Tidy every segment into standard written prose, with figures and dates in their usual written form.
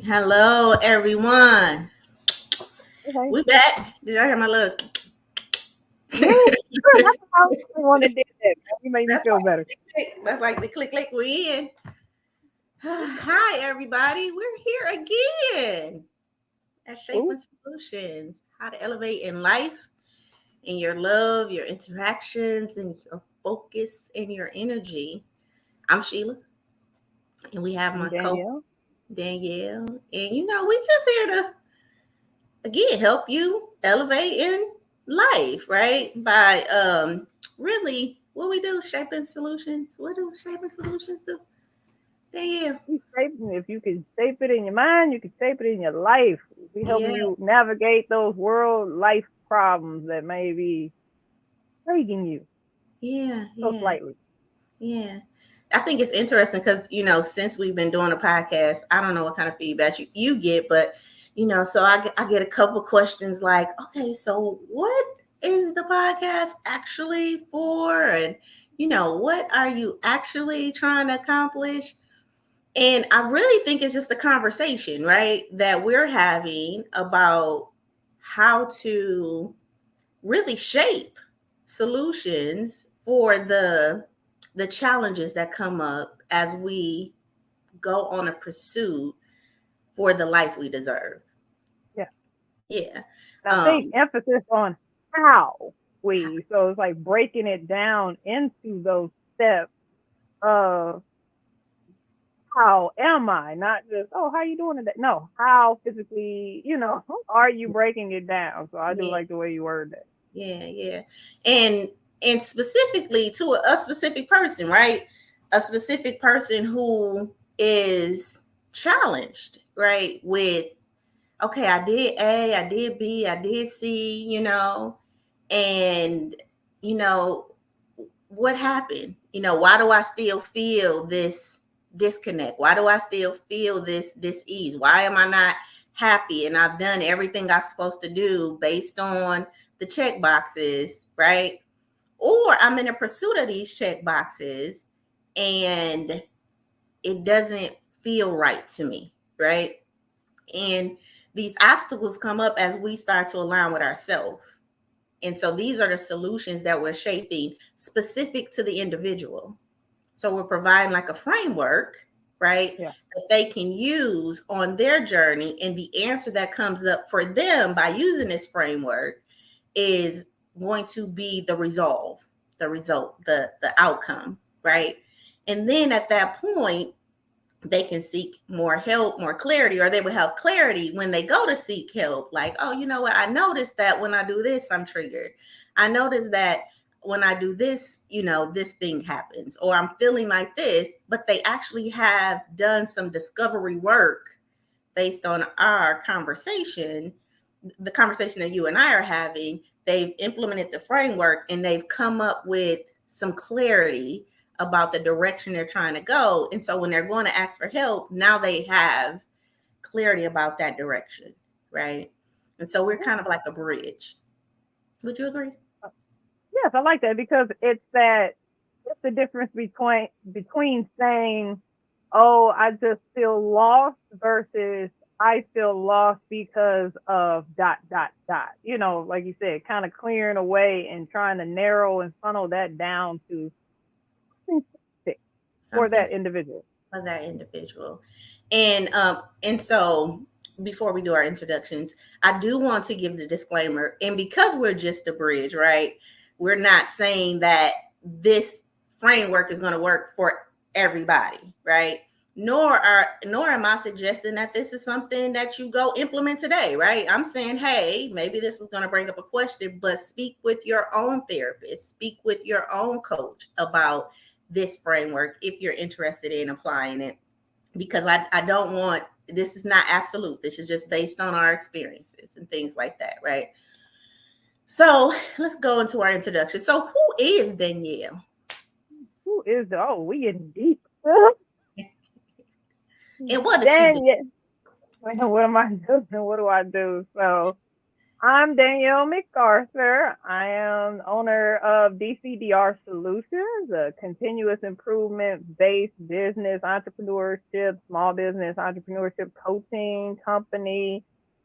Hello, everyone. Okay. We back. Did y'all hear my look? Yeah, sure. That's how I want to do that. You made me That's feel like better. the click. That's like the click, click. We in. Hi, everybody. We're here again at Ooh, Shaping Solutions. How to elevate in life, in your love, your interactions, and your focus and your energy. I'm Sheila, and we have I'm my co Danielle. Danielle, and we just here to again help you elevate in life, right? By really what we do, shaping solutions. What do shaping solutions do? Yeah, If you can shape it in your mind, you can shape it in your life. We helping yeah, you navigate those world life problems that may be plaguing you yeah, so yeah, slightly. yeah. I think it's interesting because since we've been doing a podcast, I don't know what kind of feedback you get, but so I get a couple questions like, okay, so what is the podcast actually for, and what are you actually trying to accomplish? And I really think it's just a conversation, right, that we're having about how to really shape solutions for the challenges that come up as we go on a pursuit for the life we deserve. Yeah. Yeah. And I think Um, emphasis on how we, so it's like breaking it down into those steps of how am I? Not just, oh, how you doing today? No, how physically, are you breaking it down? So I do yeah, like the way you word that. yeah, yeah. And and specifically to a specific person, right? A specific person who is challenged, right? With okay, I did A, I did B, I did C, and you know, what happened? Why do I still feel this disconnect? Why do I still feel this ease? Why am I not happy? And I've done everything I'm supposed to do based on the check boxes, right? Or I'm in a pursuit of these check boxes and it doesn't feel right to me, right? And these obstacles come up as we start to align with ourselves. And so these are the solutions that we're shaping specific to the individual. So we're providing like a framework, right, Yeah. that they can use on their journey. And the answer that comes up for them by using this framework is going to be the resolve, the result, the outcome, right? And then at that point, they can seek more help, more clarity, or they will have clarity when they go to seek help. Like, oh, you know what? I noticed that when I do this, I'm triggered. I noticed that when I do this, this thing happens, or I'm feeling like this, but they actually have done some discovery work based on our conversation, the conversation that you and I are having. They've implemented the framework and they've come up with some clarity about the direction they're trying to go. And so when they're going to ask for help, now they have clarity about that direction, right? And so we're kind of like a bridge. Would you agree? Yes, I like that because it's the difference between saying, "Oh, I just feel lost" versus "I feel lost because of dot dot dot." Like you said, kind of clearing away and trying to narrow and funnel that down to something specific for Something that individual. for that individual. And so before we do our introductions, I do want to give the disclaimer. And because we're just a bridge, right? We're not saying that this framework is going to work for everybody, right? Nor am I suggesting that this is something that you go implement today, right? I'm saying, hey, maybe this is going to bring up a question, but speak with your own therapist, speak with your own coach about this framework if you're interested in applying it, because I don't want, this is not absolute. This is just based on our experiences and things like that, right? So let's go into our introduction. So who is Danielle? Who is the? Oh, we getting deep. And what does she do? Dang it! What am I doing? What do I do? So I'm Danielle MacArthur. I am owner of DCDR Solutions, a continuous improvement based business entrepreneurship, small business entrepreneurship coaching company.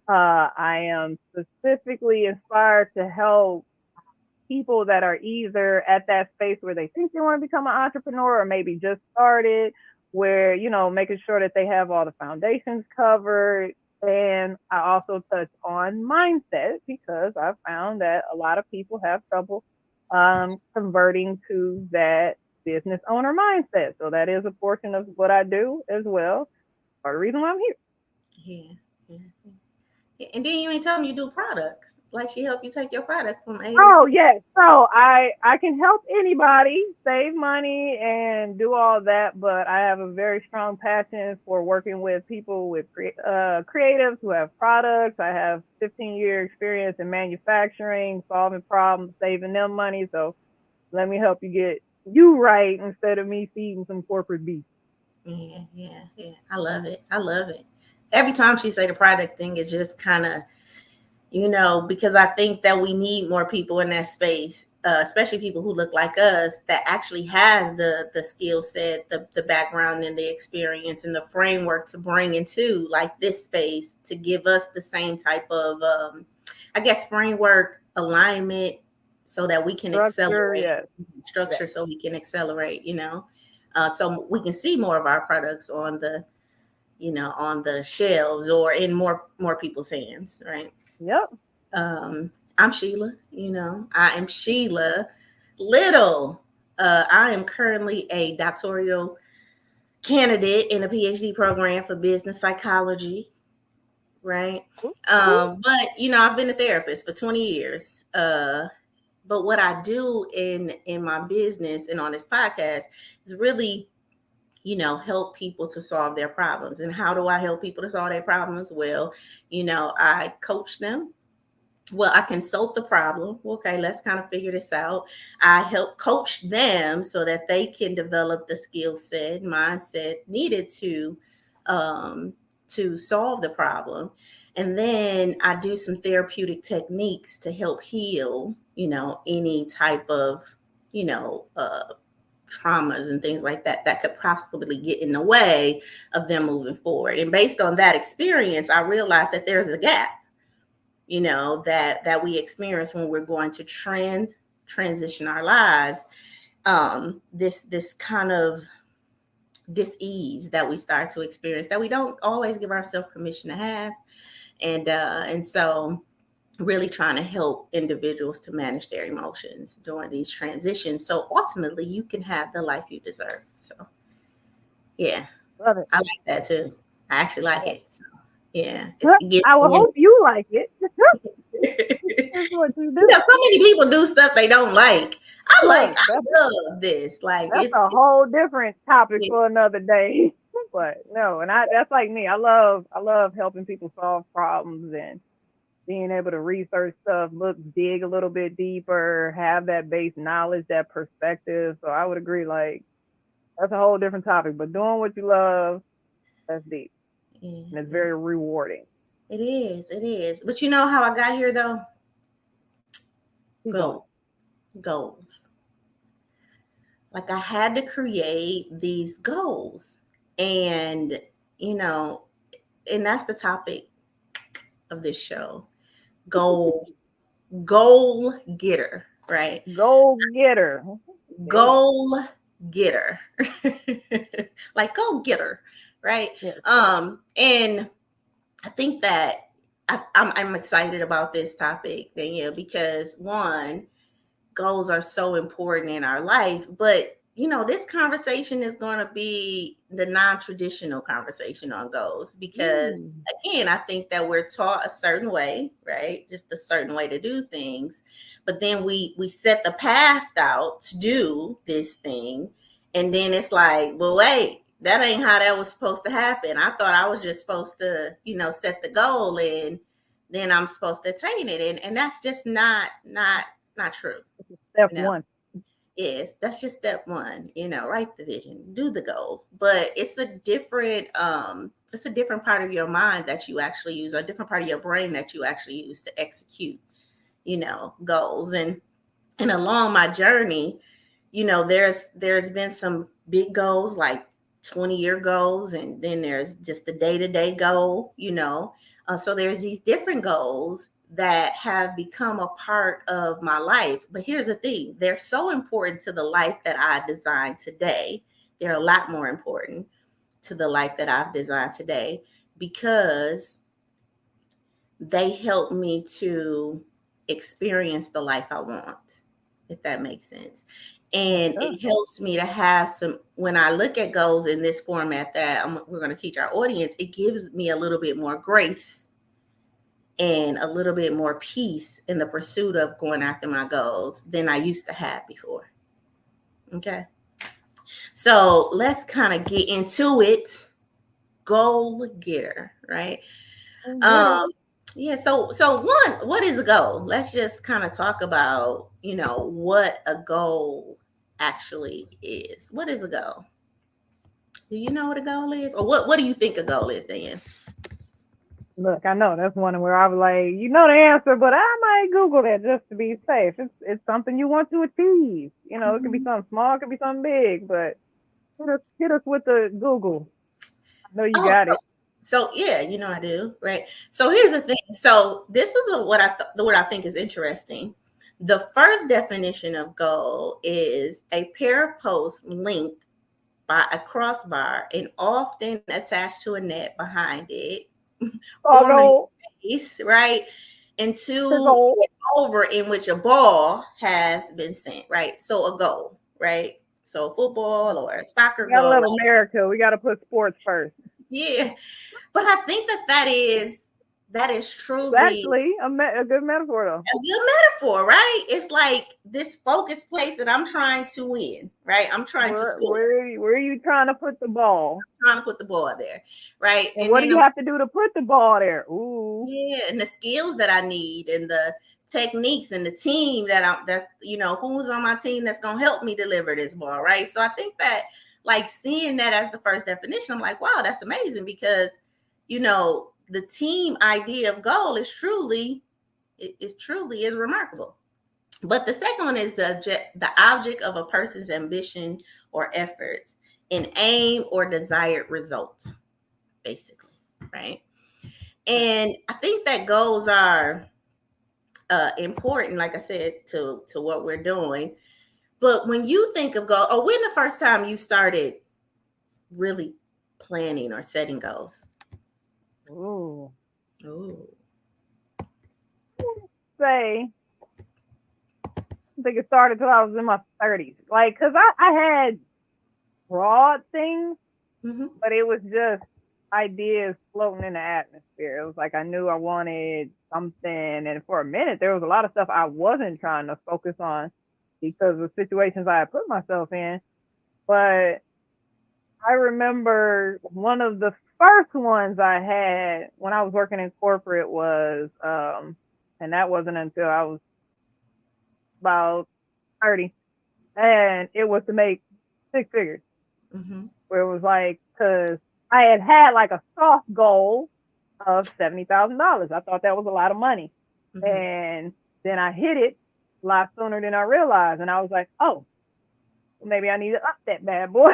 I am specifically inspired to help people that are either at that space where they think they want to become an entrepreneur or maybe just started, where, making sure that they have all the foundations covered. And I also touch on mindset because I found that a lot of people have trouble converting to that business owner mindset. So that is a portion of what I do as well. Part of the reason why I'm here. Yeah, yeah, yeah. And then you ain't tell me you do products. Like she helped you take your product from A to Oh Z. yes. So I can help anybody save money and do all that, but I have a very strong passion for working with people with creatives who have products. I have 15-year experience in manufacturing, solving problems, saving them money. So let me help you get you right instead of me feeding some corporate beef. Yeah, yeah, yeah. I love it. I love it. Every time she say the product thing, it's just kind of, because I think that we need more people in that space, especially people who look like us that actually has the skill set, the background and the experience and the framework to bring into like this space to give us the same type of, I guess, framework alignment so that we can Structure, accelerate yes. Yes. structure so we can accelerate, so we can see more of our products on the shelves or in more people's hands, right? Yep. I'm Sheila. I am Sheila Little. I am currently a doctoral candidate in a PhD program for business psychology, right? But I've been a therapist for 20 years. But what I do in my business and on this podcast is really help people to solve their problems. And how do I help people to solve their problems? Well, I coach them. Well, I consult the problem. Okay, let's kind of figure this out. I help coach them so that they can develop the skill set, mindset needed um, to solve the problem. And then I do some therapeutic techniques to help heal, any type of, you know, uh, traumas and things like that that could possibly get in the way of them moving forward. And based on that experience, I realized that there's a gap, that we experience when we're going to transition our lives. This kind of dis-ease that we start to experience that we don't always give ourselves permission to have. And so really trying to help individuals to manage their emotions during these transitions so ultimately you can have the life you deserve. So yeah, Love it. I like that too. I actually like Yes. it. So yeah, Well, it gets I will me hope you like it. in. That's what you do. So many people do stuff they don't like. I Right. love this. Like That's a whole different topic it, for another day. But no, and that's like me. I love helping people solve problems and being able to research stuff, dig a little bit deeper, have that base knowledge, that perspective. So I would agree, like that's a whole different topic. But doing what you love, that's deep. yeah, And it's yeah, very rewarding. it is. It is. But you know how I got here though? Keep going. Goals. Goals. Like I had to create these goals. And, you know, and that's the topic of this show. Goal, goal getter, right? Go getter. Hey. Goal getter. Like go getter, right? Yes. And I think that I'm excited about this topic, Danielle, because one, goals are so important in our life, but this conversation is going to be the non-traditional conversation on goals because Mm. again, I think that we're taught a certain way, right? Just a certain way to do things, but then we set the path out to do this thing, and then it's like, well, wait, that ain't how that was supposed to happen. I thought I was just supposed to set the goal and then I'm supposed to attain it, and that's just not true. Step you know one. yes, that's just step one. Write the vision, do the goal, but it's a different It's a different part of your mind that you actually use, or a different part of your brain that you actually use to execute, goals. And along my journey, there's been some big goals like 20-year goals, and then there's just the day-to-day goal. So there's these different goals that have become a part of my life. But here's the thing, they're so important to the life that I designed today. They're a lot more important to the life that I've designed today, because they help me to experience the life I want, if that makes sense. And it helps me to have some, when I look at goals in this format that we're going to teach our audience, it gives me a little bit more grace and a little bit more peace in the pursuit of going after my goals than I used to have before. Okay. So let's kind of get into it. Goal getter, right? Yeah. So one, what is a goal? Let's just kind of talk about, what a goal actually is. What is a goal? Do you know what a goal is? Or what do you think a goal is, Dan? Look, I know that's one where I was like, you know the answer, but I might Google that just to be safe. It's something you want to achieve. It could be something small, it could be something big, but hit us with the Google. I know you got it. So yeah, I do, right? So here's the thing. So this is what I think is interesting. The first definition of goal is a pair of posts linked by a crossbar and often attached to a net behind it, forming a base, right? Into over in which a ball has been sent, right? So a goal, right? So football or a soccer goal. We got America. We got to put sports first. Yeah, but I think that is truly actually a good metaphor, though. A good metaphor, right? It's like this focused place that I'm trying to win, right? I'm trying to score. Where are you trying to put the ball? I'm trying to put the ball there, right? And what do you have to do to put the ball there? Ooh. Yeah, and the skills that I need, and the techniques, and the team that's who's on my team that's gonna help me deliver this ball, right? So I think that, like, seeing that as the first definition, I'm like, wow, that's amazing, because the team idea of goal is truly remarkable. But the second one is the object of a person's ambition or efforts, an aim or desired result, basically, right? And I think that goals are important, like I said, to what we're doing. But when you think of goals, or when the first time you started really planning or setting goals? Ooh. Say, I think it started till I was in my 30s. Like, because I had broad things, but it was just ideas floating in the atmosphere. It was like I knew I wanted something. And for a minute, there was a lot of stuff I wasn't trying to focus on because of situations I had put myself in. But I remember one of the first ones I had when I was working in corporate was, and that wasn't until I was about 30, and it was to make 6 figures. Where it was like, because I had like a soft goal of $70,000. I thought that was a lot of money. And then I hit it a lot sooner than I realized. And I was like, oh, maybe I need to up that bad boy.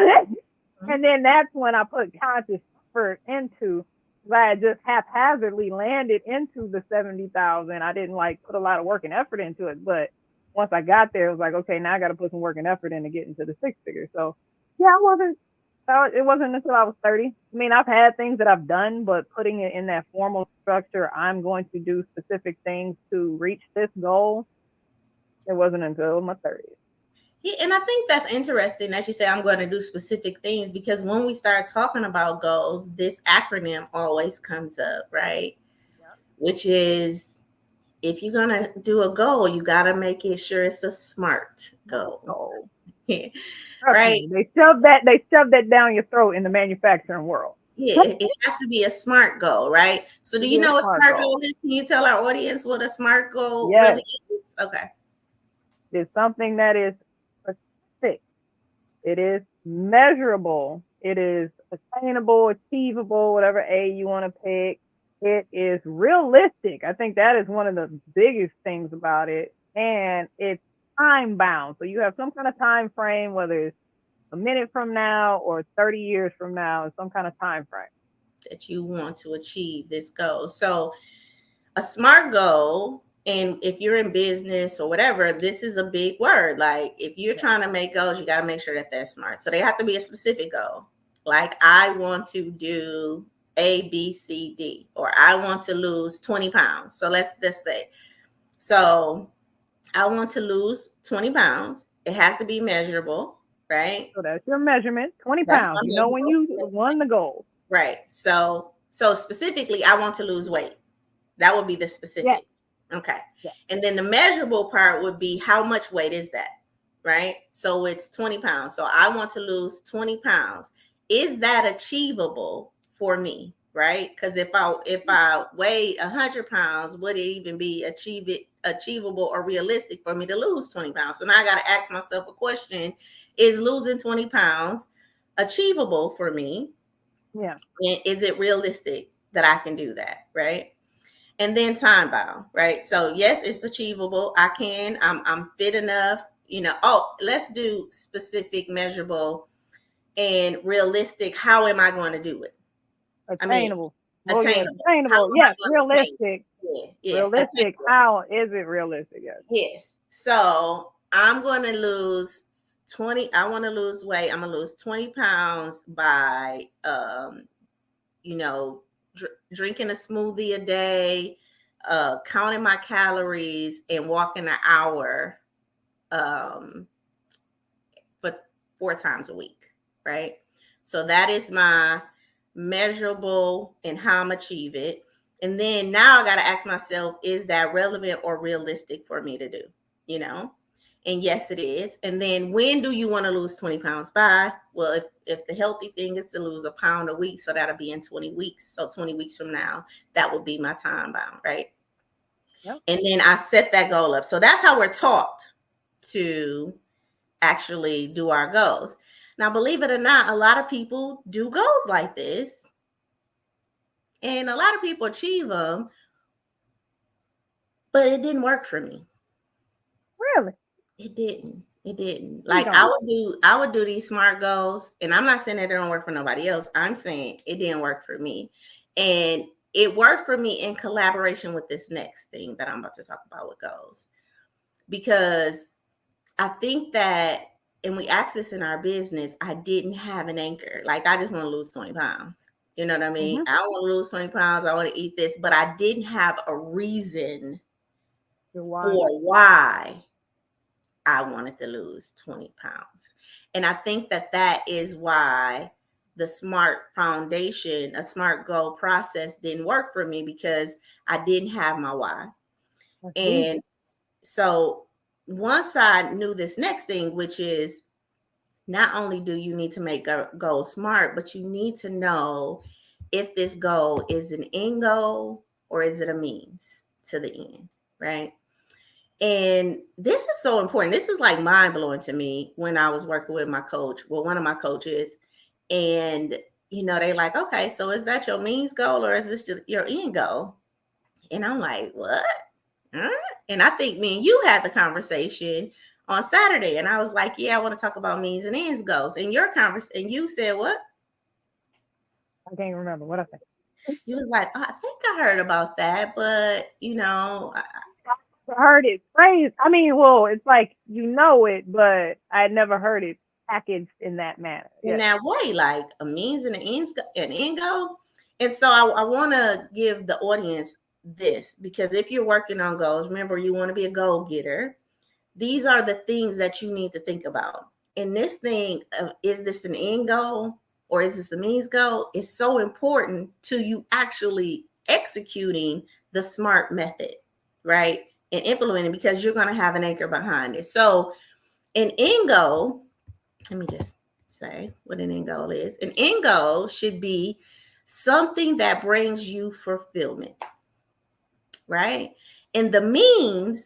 And then that's when I put conscious effort into, I had just haphazardly landed into the 70,000. I didn't like put a lot of work and effort into it. But once I got there, it was like, okay, now I got to put some work and effort in to get into the 6 figures. So yeah, it wasn't until I was 30. I mean, I've had things that I've done, but putting it in that formal structure, I'm going to do specific things to reach this goal, it wasn't until my 30s. Yeah, and I think that's interesting that you say I'm going to do specific things, because when we start talking about goals, this acronym always comes up, right? Yep. Which is, if you're going to do a goal, you got to make it sure it's a SMART goal. Yeah. Right. They shove that down your throat in the manufacturing world. Yeah, it has to be a SMART goal, right? So do you know what SMART goal is? Can you tell our audience what a SMART goal really is? Okay. It's something that is specific. It is measurable. It is attainable, achievable, whatever A you want to pick. It is realistic. I think that is one of the biggest things about it. And it's time bound. So you have some kind of time frame, whether it's a minute from now or 30 years from now, some kind of time frame that you want to achieve this goal. So a SMART goal, and if you're in business or whatever, this is a big word. Like if you're trying to make goals, you got to make sure that they're SMART. So they have to be a specific goal. Like I want to do A, B, C, D, or I want to lose 20 pounds. So let's say, so I want to lose 20 pounds. It has to be measurable, right? So that's your measurement, 20 That's pounds. my You know when you won the goal. Right. So specifically, I want to lose weight. That would be the specific. Yes. Okay. Yes. And then the measurable part would be how much weight is that? Right. So it's 20 pounds. So I want to lose 20 pounds. Is that achievable for me? Right. Because if I weigh 100 pounds, would it even be achievable or realistic for me to lose 20 pounds? So now I got to ask myself a question. Is losing 20 pounds achievable for me? Yeah. And is it realistic that I can do that? Right. And then time bound, right? So yes, it's achievable. I'm fit enough, let's do specific, measurable, and realistic. How am I going to do it? Attainable. Attainable. Yes, realistic. Yeah. Realistic. How is it realistic? Yes. Yes. So I'm going to lose 20. I want to lose weight. I'm going to lose 20 pounds by, drinking a smoothie a day, counting my calories, and walking an hour, but 4 times a week, right? So that is my measurable and how I'm achieve it. And then now I got to ask myself, is that relevant or realistic for me to do? And yes, it is. And then when do you want to lose 20 pounds by? Well, if the healthy thing is to lose a pound a week, so that'll be in 20 weeks. So 20 weeks from now, that will be my time bound, right? Yep. And then I set that goal up. So that's how we're taught to actually do our goals. Now, believe it or not, a lot of people do goals like this. And a lot of people achieve them, but it didn't work for me. Really? It didn't. Like I would do these SMART goals, and I'm not saying that they don't work for nobody else. I'm saying it didn't work for me. And it worked for me in collaboration with this next thing that I'm about to talk about with goals. Because I think that, and we access in our business, I didn't have an anchor. Like I just want to lose 20 pounds. You know what I mean? Mm-hmm. I want to lose 20 pounds. I want to eat this, but I didn't have a reason for why I wanted to lose 20 pounds. And I think that is why the SMART foundation, a SMART goal process didn't work for me, because I didn't have my why. And so once I knew this next thing, which is not only do you need to make a goal SMART, but you need to know if this goal is an end goal or is it a means to the end, right? And this is so important. This is like mind blowing to me when I was working with my coach, well, one of my coaches, and they like, okay, so is that your means goal or is this your end goal? And I'm like, what? Huh? And I think me and you had the conversation on Saturday, and I was like, yeah, I want to talk about means and ends goals. And and you said what? I can't remember what I said. You was like, oh, I think I heard about that, but I heard it phrased. I mean, well, it's like it, but I never heard it packaged in that manner. In that way, like a means and an end goal. And so I want to give the audience this, because if you're working on goals, remember, you want to be a goal getter. These are the things that you need to think about. And this thing of, is this an end goal or is this a means goal, is so important to you actually executing the SMART method, right? And implementing, because you're going to have an anchor behind it. So an end goal, let me just say what an end goal is. An end goal should be something that brings you fulfillment, right? And the means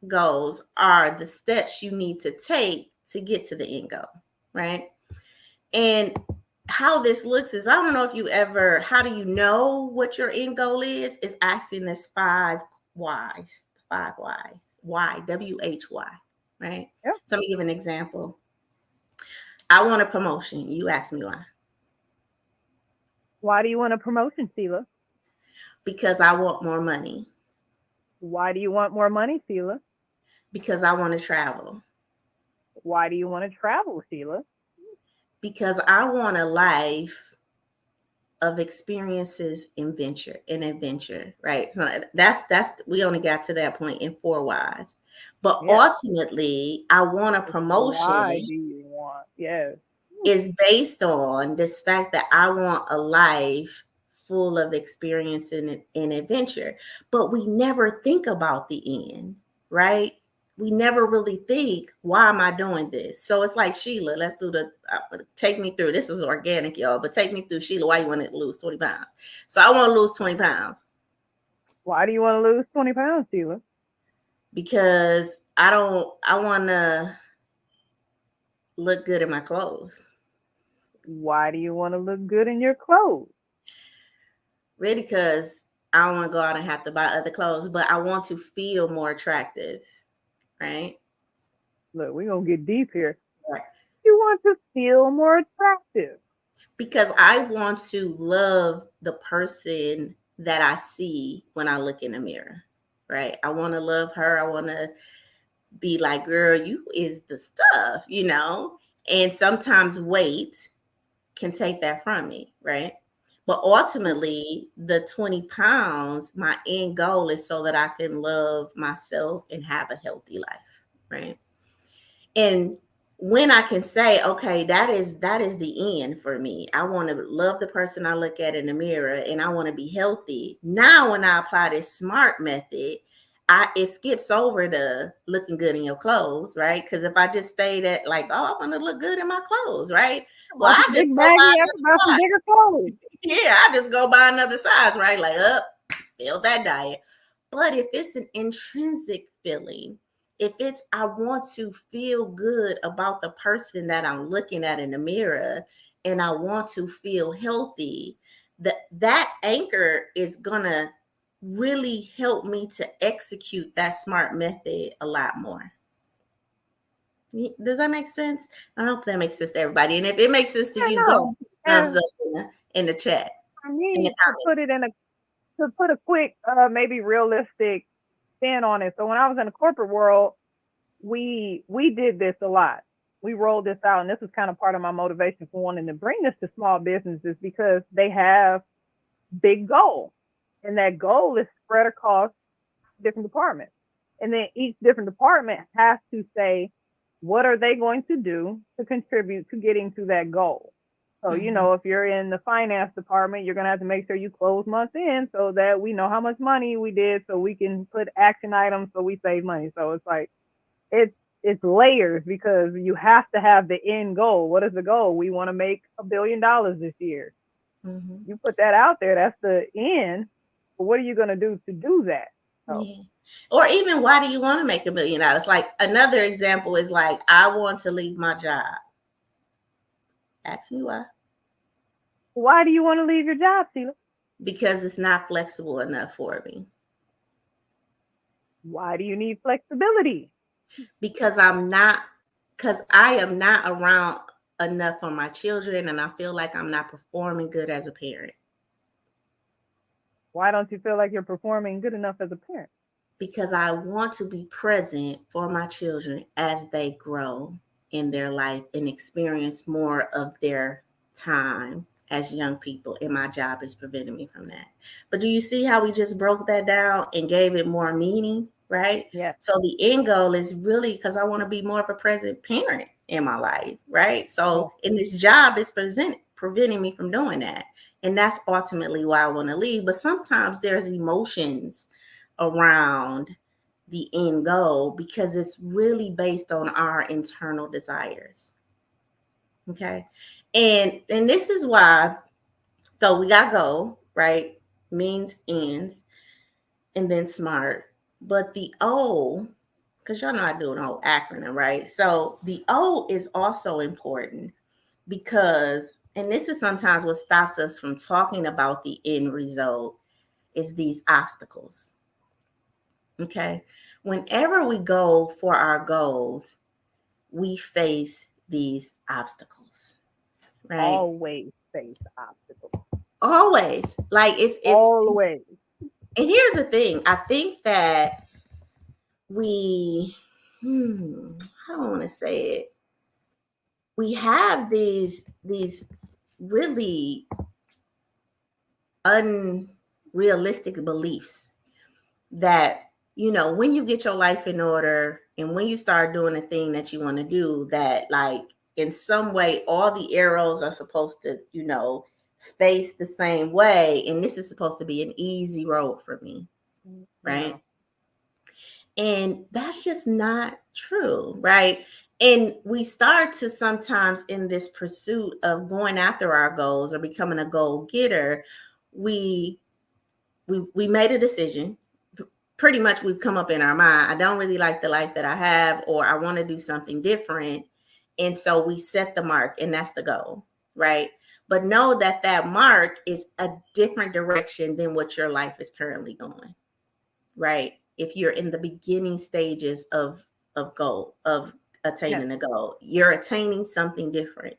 goals are the steps you need to take to get to the end goal, right? And how this looks is, I don't know if you ever, how do you know what your end goal is? Is asking this 5 whys, 5 whys, why, WHY, right? Yep. So let me give an example. I want a promotion. You ask me why. Why do you want a promotion, Sheila? Because I want more money. Why do you want more money, Sheila? Because I want to travel. Why do you want to travel, Sheila? Because I want a life of experiences and adventure, right? So that's we only got to that point in 4 whys. But Yeah. ultimately, I want a Why promotion do you want? Yes. is based on this fact that I want a life full of experience and adventure. But we never think about the end, right? We never really think, why am I doing this? So it's like, Sheila, let's do take me through. This is organic, y'all, but take me through, Sheila, why you want to lose 20 pounds? So I want to lose 20 pounds. Why do you want to lose 20 pounds, Sheila? Because I want to look good in my clothes. Why do you want to look good in your clothes? Really, because I don't want to go out and have to buy other clothes, but I want to feel more attractive, right? Look, we're going to get deep here. Right. You want to feel more attractive. Because I want to love the person that I see when I look in the mirror, right? I want to love her. I want to be like, girl, you is the stuff, you know? And sometimes weight can take that from me, right? But ultimately, the 20 pounds, my end goal is so that I can love myself and have a healthy life, right? And when I can say, okay, that is the end for me. I want to love the person I look at in the mirror and I want to be healthy. Now when I apply this SMART method, it skips over the looking good in your clothes, right? Because if I just stayed at like, oh, I want to look good in my clothes, right? Well, I just Big go buy baggy, about some another size. bigger clothes. Yeah, I just go buy another size, right? Like, failed that diet. But if it's an intrinsic feeling, if it's, I want to feel good about the person that I'm looking at in the mirror and I want to feel healthy, that anchor is gonna really help me to execute that SMART method a lot more. Does that make sense? I hope that makes sense to everybody. And if it makes sense to Yeah, you, go no. thumbs And up in the chat, for in the me, comments. to put a quick, maybe realistic spin on it. So when I was in the corporate world, we did this a lot. We rolled this out, and this is kind of part of my motivation for wanting to bring this to small businesses because they have big goal, and that goal is spread across different departments. And then each different department has to say, what are they going to do to contribute to getting to that goal? So, if you're in the finance department, you're going to have to make sure you close months in so that we know how much money we did so we can put action items so we save money. So it's like, it's layers because you have to have the end goal. What is the goal? We want to make $1 billion this year. Mm-hmm. You put that out there, that's the end. But what are you going to do to do that? So, Yeah. Or even, why do you want to make $1 million? Like, another example is like, I want to leave my job. Ask me why. why do you want to leave your job, Sheila? Because it's not flexible enough for me. Why do you need flexibility? Because I am not around enough for my children and I feel like I'm not performing good as a parent. Why don't you feel like you're performing good enough as a parent? Because I want to be present for my children as they grow in their life and experience more of their time as young people. And my job is preventing me from that. But do you see how we just broke that down and gave it more meaning, right? Yeah. So the end goal is really because I want to be more of a present parent in my life, right? So, and this job is preventing me from doing that. And that's ultimately why I want to leave. But sometimes there's emotions around the end goal because it's really based on our internal desires. Okay. And this is why, so we got goal, right? Means ends, and then SMART. But the O, because y'all know I do an whole acronym, right? So the O is also important because And this is sometimes what stops us from talking about the end result is these obstacles. Okay. Whenever we go for our goals, we face these obstacles, right? Always face obstacles. Always. Like it's Always. and here's the thing. I think that we I don't want to say it. We have these really unrealistic beliefs that, you know, when you get your life in order and when you start doing the thing that you want to do, that like in some way all the arrows are supposed to, you know, face the same way, and this is supposed to be an easy road for me, right? No. And that's just not true, right? And we start to sometimes in this pursuit of going after our goals or becoming a goal getter, we we made a decision. Pretty much we've come up in our mind, I don't really like the life that I have, or I want to do something different. And so we set the mark, and that's the goal, right? But know that that mark is a different direction than what your life is currently going, right? If you're in the beginning stages of Yes. attaining a goal, you're attaining something different.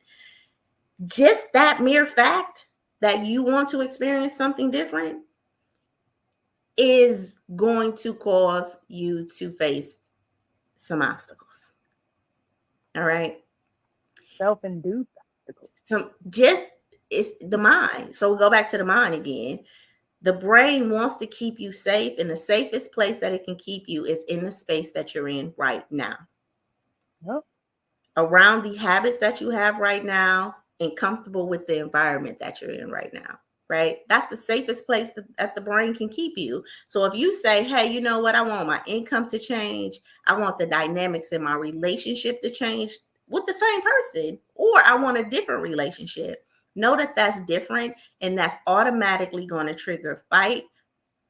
Just that mere fact that you want to experience something different is going to cause you to face some obstacles. All right. Self-induced obstacles. Some just it's the mind. So we go back to the mind again. The brain wants to keep you safe, and the safest place that it can keep you is in the space that you're in right now, Yep. around the habits that you have right now, and comfortable with the environment that you're in right now, right? That's the safest place that the brain can keep you. So if you say, hey, you know what, I want my income to change, I want the dynamics in my relationship to change with the same person, or I want a different relationship, know that that's different, and that's automatically going to trigger fight,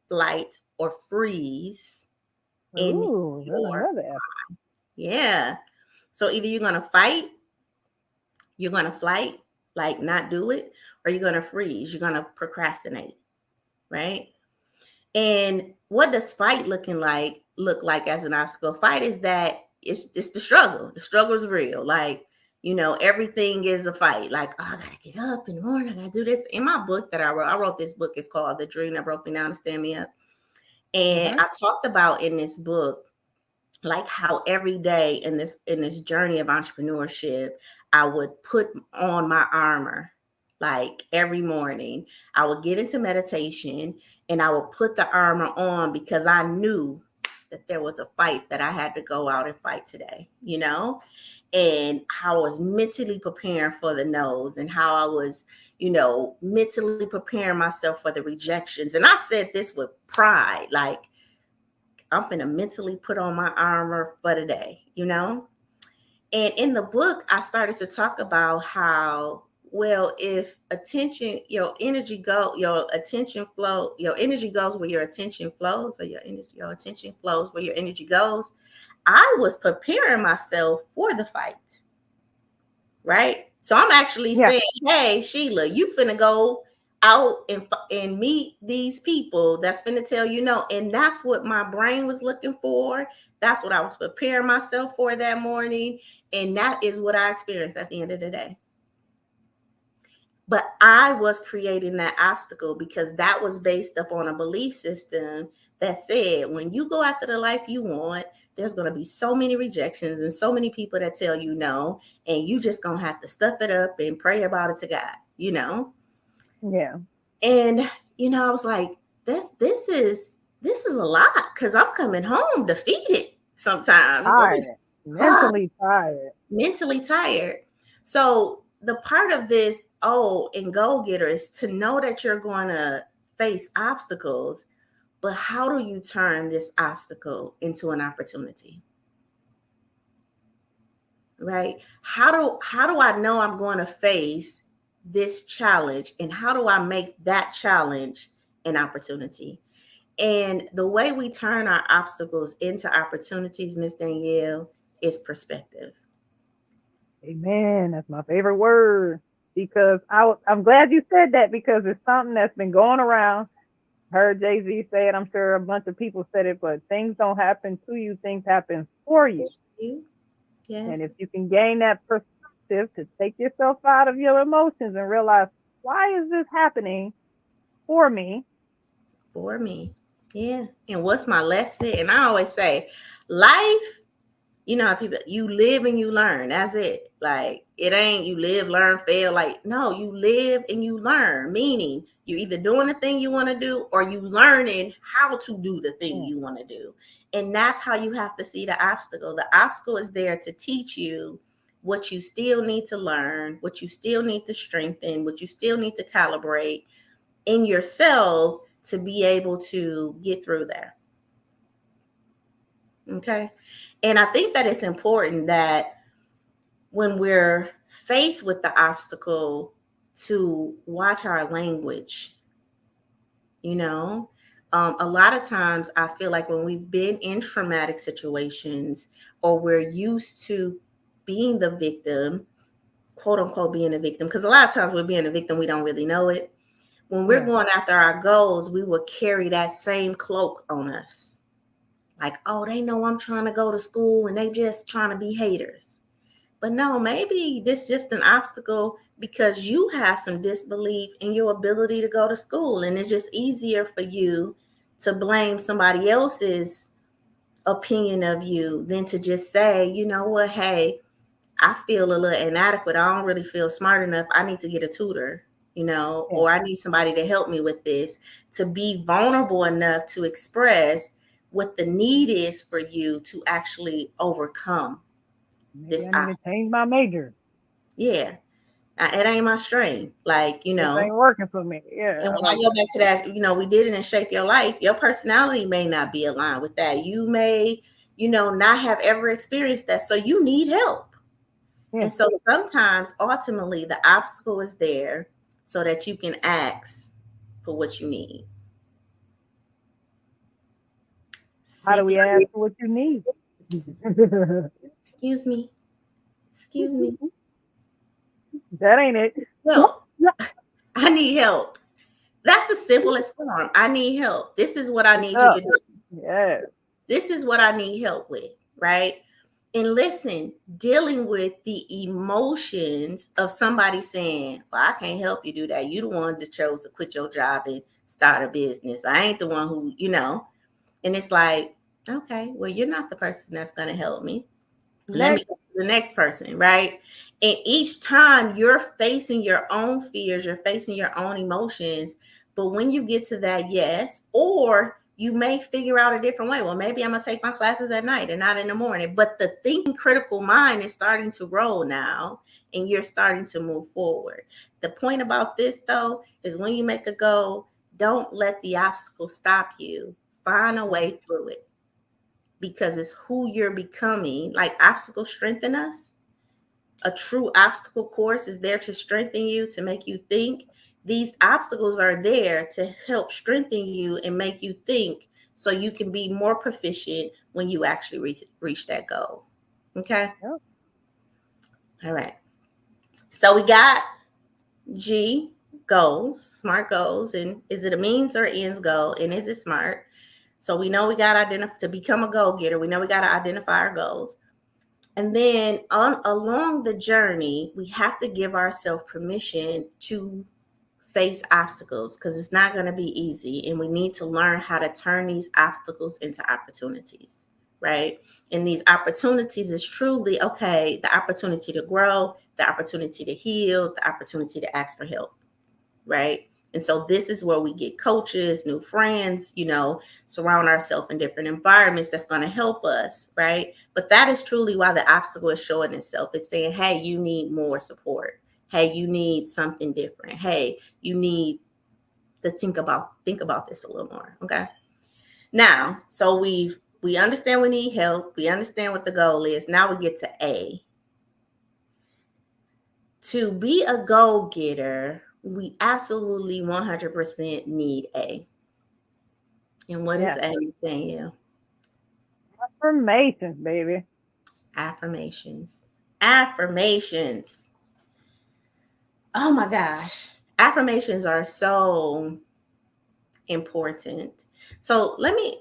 flight, or freeze in Ooh, there's your, another F. yeah. So either you're going to fight, you're going to flight, like not do it, or you're going to freeze, you're going to procrastinate, right? And what does fight look like as an obstacle? Fight is that it's the struggle. The struggle is real. Like, you know, everything is a fight. Like, oh, I gotta get up in the morning, I gotta do this. In my book that I wrote this book, is called The Dream That Broke Me Down to Stand Me Up. And Uh-huh. I talked about in this book like how every day in this journey of entrepreneurship, I would put on my armor. Like every morning I would get into meditation and I would put the armor on because I knew that there was a fight that I had to go out and fight today, you know? And how I was mentally preparing for the no's, and how I was, you know, mentally preparing myself for the rejections. And I said this with pride, like, I'm going to mentally put on my armor for the day, you know? And in the book, I started to talk about how, well, if attention, your attention flow, your energy goes where your attention flows, or your attention flows where your energy goes. I was preparing myself for the fight, right? So I'm actually Yeah. saying, hey, Sheila, you finna go out and meet these people that's finna tell you no. And that's what my brain was looking for. That's what I was preparing myself for that morning. And that is what I experienced at the end of the day. But I was creating that obstacle because that was based upon a belief system that said when you go after the life you want, there's going to be so many rejections and so many people that tell you no, and you just going to have to stuff it up and pray about it to God, you know? Yeah. And you know, I was like, this is a lot, because I'm coming home defeated sometimes. Tired. Ah, Mentally tired. mentally tired. So the part of this and goal getter is to know that you're going to face obstacles, but how do you turn this obstacle into an opportunity? Right? How do I know I'm going to face this challenge, and how do I make that challenge an opportunity? And the way we turn our obstacles into opportunities, Miss Danielle, is perspective. Amen. That's my favorite word. because I'm glad you said that, because it's something that's been going around. Heard Jay-Z say it. I'm sure a bunch of people said it, but things don't happen to you. Things happen for you. Yes. And if you can gain that perspective to take yourself out of your emotions and realize, why is this happening for me? For me. Yeah. And what's my lesson? And I always say, life, you know how people, you live and you learn. That's it. Like, it ain't you live, learn, fail. Like, no, you live and you learn. Meaning you either doing the thing you want to do, or you learning how to do the thing you want to do. And that's how you have to see the obstacle. The obstacle is there to teach you what you still need to learn, what you still need to strengthen, what you still need to calibrate in yourself to be able to get through that. Okay. And I think that it's important that when we're faced with the obstacle, to watch our language. You know, a lot of times I feel like when we've been in traumatic situations, or we're used to being the victim, quote unquote, being a victim, because a lot of times we're being a victim, we don't really know it. When we're going after our goals, we will carry that same cloak on us. Like, oh, they know I'm trying to go to school and they just trying to be haters. But no, maybe this is just an obstacle because you have some disbelief in your ability to go to school. And it's just easier for you to blame somebody else's opinion of you than to just say, you know what, hey, I feel a little inadequate. I don't really feel smart enough. I need to get a tutor, or I need somebody to help me with this, to be vulnerable enough to express what the need is for you to actually overcome Maybe this I need to change my major. Yeah. It ain't my strength. Like, This ain't working for me. Yeah, and I when I like go back to that, we did it and shape your life. Your personality may not be aligned with that. You may, not have ever experienced that. So you need help. And so sometimes ultimately the obstacle is there so that you can ask for what you need. How do we ask for what you need? Excuse me. Excuse me. That ain't it. Help. I need help. That's the simplest form. I need help. This is what I need you to do. Yes. This is what I need help with, right? And listen, dealing with the emotions of somebody saying, well, I can't help you do that. You the one that chose to quit your job and start a business. I ain't the one who, and it's like, okay, well, you're not the person that's going to help me. Let me go to the next person, right? And each time you're facing your own fears, you're facing your own emotions. But when you get to that yes, or you may figure out a different way. Well, maybe I'm going to take my classes at night and not in the morning. But the thinking critical mind is starting to roll now, and you're starting to move forward. The point about this, though, is when you make a goal, don't let the obstacle stop you. Find a way through it, because it's who you're becoming. Like, obstacles strengthen us. A true obstacle course is there to strengthen you, to make you think. These obstacles are there to help strengthen you and make you think, so you can be more proficient when you actually reach that goal. Okay? Yep. All right. So we got G, goals, SMART goals. And is it a means or ends goal? And is it SMART? So we know we got to identify, to become a goal getter. We know we got to identify our goals. And then along the journey, we have to give ourselves permission to face obstacles, because it's not going to be easy. And we need to learn how to turn these obstacles into opportunities, right? And these opportunities is truly, okay, the opportunity to grow, the opportunity to heal, the opportunity to ask for help, right? And so this is where we get coaches, new friends, surround ourselves in different environments that's going to help us, right? But that is truly why the obstacle is showing itself. It's saying, hey, you need more support. Hey, you need something different. Hey, you need to think about this a little more. Okay. Now, so we understand we need help. We understand what the goal is. Now we get to A. To be a goal getter, we absolutely 100% need A. And what is A, Danielle? Affirmations, baby. Affirmations. Affirmations. Oh my gosh. Affirmations are so important. So let me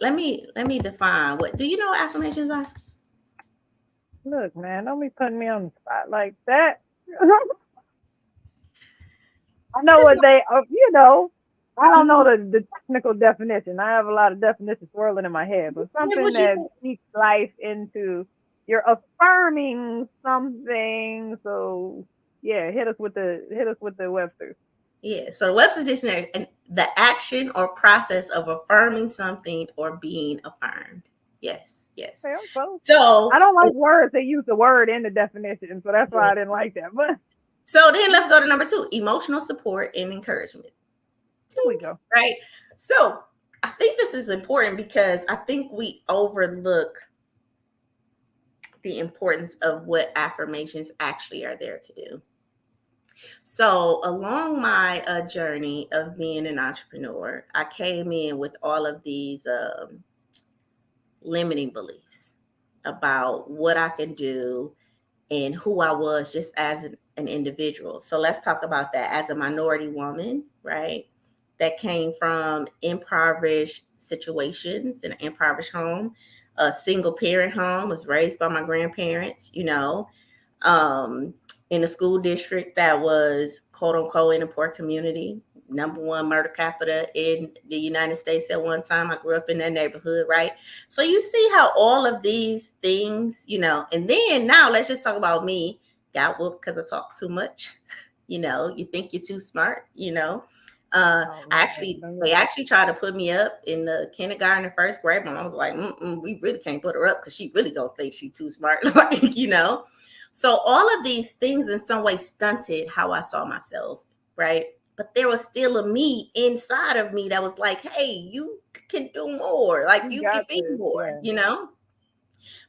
define what do you know what affirmations are? Look, man, don't be putting me on the spot like that. I know It's what not, they, I don't know mhm. the technical definition. I have a lot of definitions swirling in my head, but What something would you that speaks life into, you're affirming something. So yeah, hit us with the Webster. Yeah, so the Webster's Dictionary, and the action or process of affirming something or being affirmed. Yes, yes. Well, so I So, don't like words that use the word in the definition, so that's why I didn't like that. But so then let's go to number two: emotional support and encouragement. here we Tink, go. right? So, I think this is important because I think we overlook the importance of what affirmations actually are there to do. So, along my journey of being an entrepreneur, I came in with all of these limiting beliefs about what I can do and who I was just as an individual. So, let's talk about that as a minority woman, right? That came from impoverished situations in an impoverished home, a single parent home, was raised by my grandparents, um, in a school district that was quote unquote in a poor community, number one murder capita in the United States at one time. I grew up in that neighborhood, right? So you see how all of these things, and then now let's just talk about me. Got whooped because I talk too much. You think you're too smart, Oh actually, man, they actually tried to put me up in the kindergarten and first grade. My mom was like, we really can't put her up because she really don't think she's too smart. Like. So all of these things in some way stunted how I saw myself, right? But there was still a me inside of me that was like, hey, you can do more. Like you you can got be this. Yeah. more.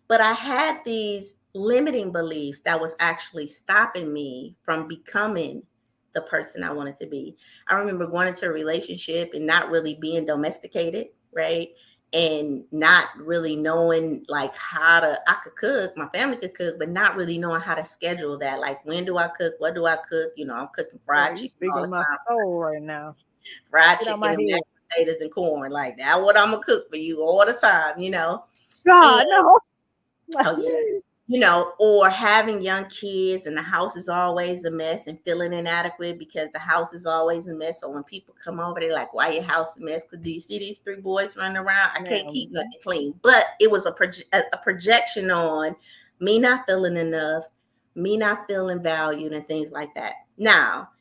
But I had these limiting beliefs that was actually stopping me from becoming the person I wanted to be. I remember going into a relationship and not really being domesticated, right? And not really knowing like I could cook, my family could cook, but not really knowing how to schedule that. Like, when do I cook? What do I cook? I'm cooking Boy, fried you chicken all speaking the my time, soul right now. fried Get out chicken my and head. mashed potatoes and corn. Like, that's what I'm gonna cook for you all the time. And God, no. oh yeah. Or having young kids and the house is always a mess and feeling inadequate because the house is always a mess. So when people come over, they're like, why your house a mess? Because do you see these three boys running around? I can't keep Man, nothing clean. But it was a projection on me not feeling enough, me not feeling valued, and things like that. Now,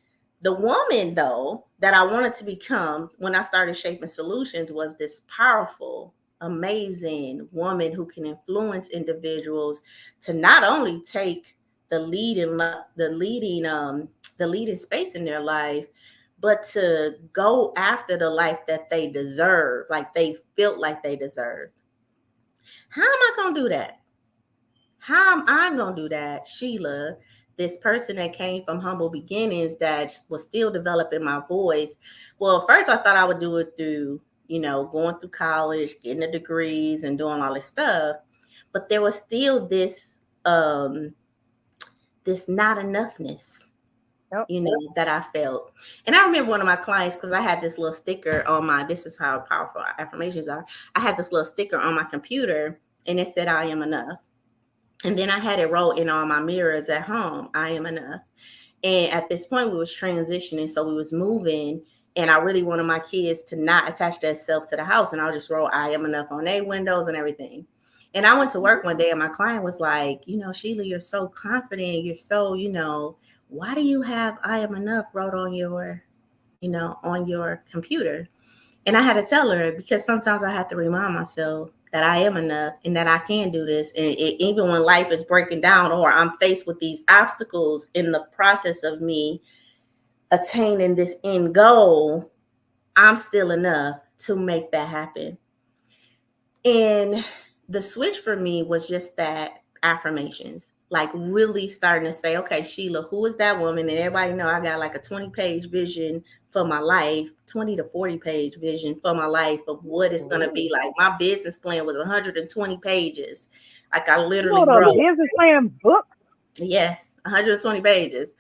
the woman, though, that I wanted to become when I started shaping solutions was this powerful, amazing woman who can influence individuals to not only take the lead in the leading space in their life, but to go after the life that they deserve, like they felt like they deserve. How am I gonna do that? How am I going to do that, Sheila, this person that came from humble beginnings that was still developing my voice? Well, first I thought I would do it through, going through college, getting the degrees and doing all this stuff. But there was still this not enoughness, yep. that I felt. And I remember one of my clients, because I had this little sticker on this is how powerful affirmations are. I had this little sticker on my computer and it said, I am enough. And then I had it wrote in all my mirrors at home, I am enough. And at this point we was transitioning. So we was moving and I really wanted my kids to not attach themselves to the house. And I just wrote, I am enough on their windows and everything. And I went to work one day and my client was like, Sheila, you're so confident. You're so, why do you have I am enough wrote on your computer? And I had to tell her because sometimes I have to remind myself that I am enough and that I can do this. And even when life is breaking down or I'm faced with these obstacles in the process of me attaining this end goal, I'm still enough to make that happen. And the switch for me was just that affirmations, like really starting to say, okay, Sheila, who is that woman? And everybody know I got like a 20-page vision for my life, 20 to 40-page vision for my life of what it's going to be like. My business plan was 120 pages. Like I You literally wrote a wrote, business plan book. yes, 120 pages.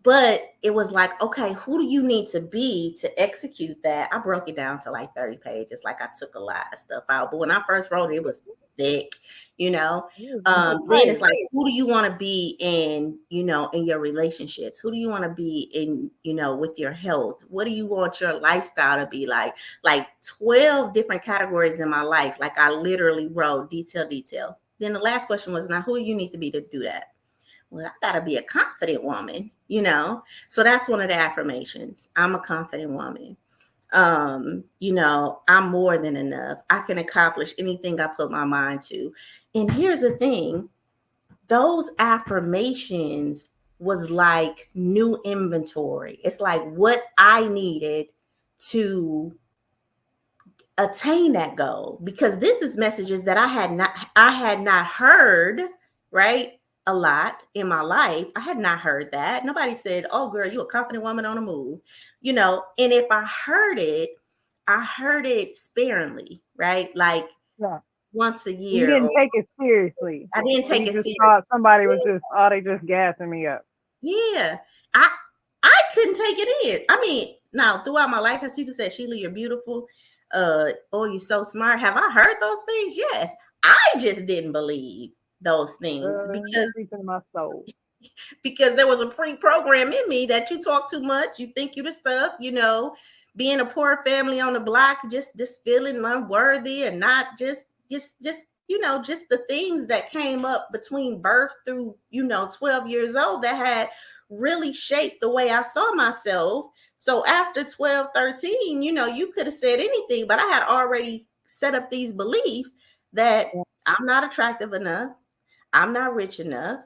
but it was like, okay, who do you need to be to execute that? I broke it down to like 30 pages. Like I took a lot of stuff out. But when I first wrote it, it was thick, you know. Then it's Right. like, who do you want to be in, in your relationships? Who do you want to be in, with your health? What do you want your lifestyle to be like? Like 12 different categories in my life. Like I literally wrote detail. Then the last question was, now who do you need to be to do that? Well, I got to be a confident woman, So that's one of the affirmations. I'm a confident woman. I'm more than enough. I can accomplish anything I put my mind to. And here's the thing, those affirmations was like new inventory. It's like what I needed to attain that goal, because this is messages that I had not heard, right? A lot in my life. I had not heard that. Nobody said, "Oh girl, you a confident woman on the move." And if I heard it sparingly, right? Like Yeah. once a You year, didn't or take it seriously. I didn't Or take you it just seriously. thought somebody was just, oh, they just gassing me up. Yeah. I I couldn't take it in. I mean, now throughout my life, as people said, Sheila, you're beautiful. Oh, you're so smart. Have I heard those things? Yes. I just didn't believe those things because Speaking of my soul. there was a pre-program in me that you talk too much, you think you the stuff, being a poor family on the block, just feeling unworthy, and not just the things that came up between birth through 12 years old that had really shaped the way I saw myself. So after 12, 13, you could have said anything, but I had already set up these beliefs that I'm not attractive enough, I'm not rich enough,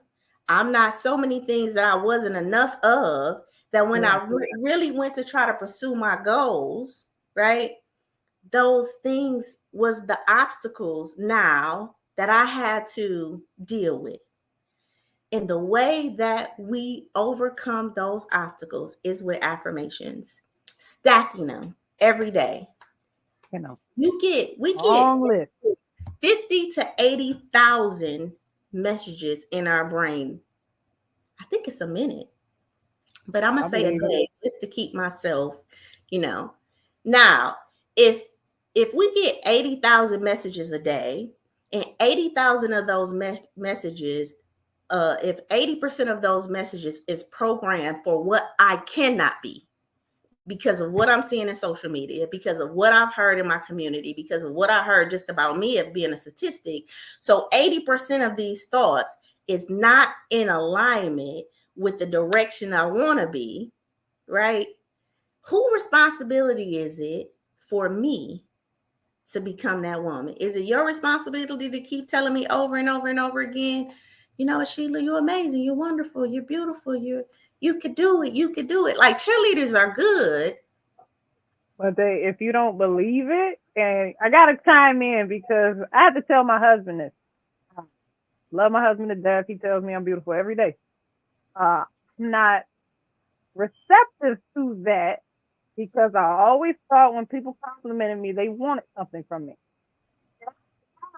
I'm not so many things that I wasn't enough of, that when I really went to try to pursue my goals, right? Those things was the obstacles now that I had to deal with. And the way that we overcome those obstacles is with affirmations, stacking them every day. We get Long list. 50 to 80,000 messages in our brain. I think it's a minute, but I'm gonna say a day just to keep myself, you know. Now, if we get 80,000 messages a day, and 80,000 of those messages, if 80% of those messages is programmed for what I cannot be, because of what I'm seeing in social media, because of what I've heard in my community, because of what I heard just about me of being a statistic. So 80% of these thoughts is not in alignment with the direction I want to be, right? Whose responsibility is it for me to become that woman? Is it your responsibility to keep telling me over and over and over again, Sheila, you're amazing, you're wonderful, you're beautiful, you could do it, you could do it. Like cheerleaders are good. But if you don't believe it, and I gotta chime in because I have to tell my husband this. I love my husband to death. He tells me I'm beautiful every day. I'm not receptive to that because I always thought when people complimented me, they wanted something from me.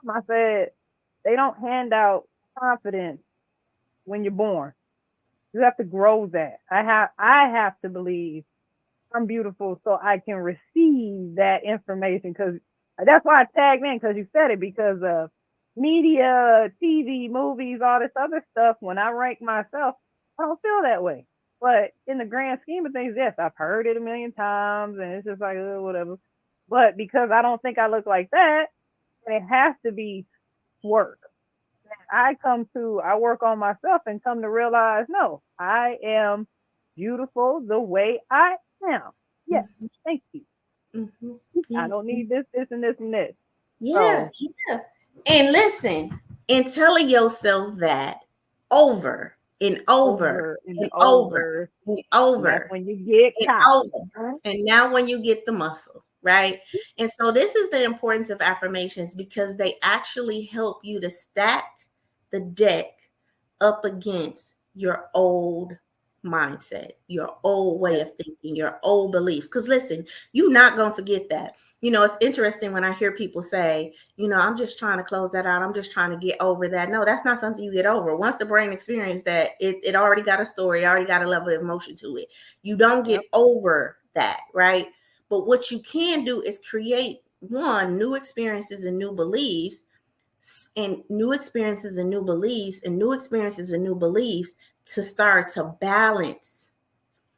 I said they don't hand out confidence when you're born. You have to grow that. I have to believe I'm beautiful so I can receive that information, because that's why I tagged in, because you said it, because of media, TV, movies, all this other stuff. When I rank myself, I don't feel that way. But in the grand scheme of things, yes, I've heard it a million times and it's just like, whatever. But because I don't think I look like that, and it has to be work. I work on myself and come to realize, no, I am beautiful the way I am. Yes, thank you. Mm-hmm. I don't need this, and this, and this. Yeah, yeah. And listen, and telling yourself that over and over and over and over. And that's when you get cocky. And now when you get the muscle, right? And so this is the importance of affirmations, because they actually help you to stack the deck up against your old mindset, your old way of thinking, your old beliefs. Because listen, you're not going to forget that. It's interesting when I hear people say, I'm just trying to close that out. I'm just trying to get over that. No, that's not something you get over. Once the brain experienced that, it already got a story, it already got a level of emotion to it. You don't get over that, right? But what you can do is create new experiences and new beliefs, and new experiences and new beliefs, and new experiences and new beliefs to start to balance.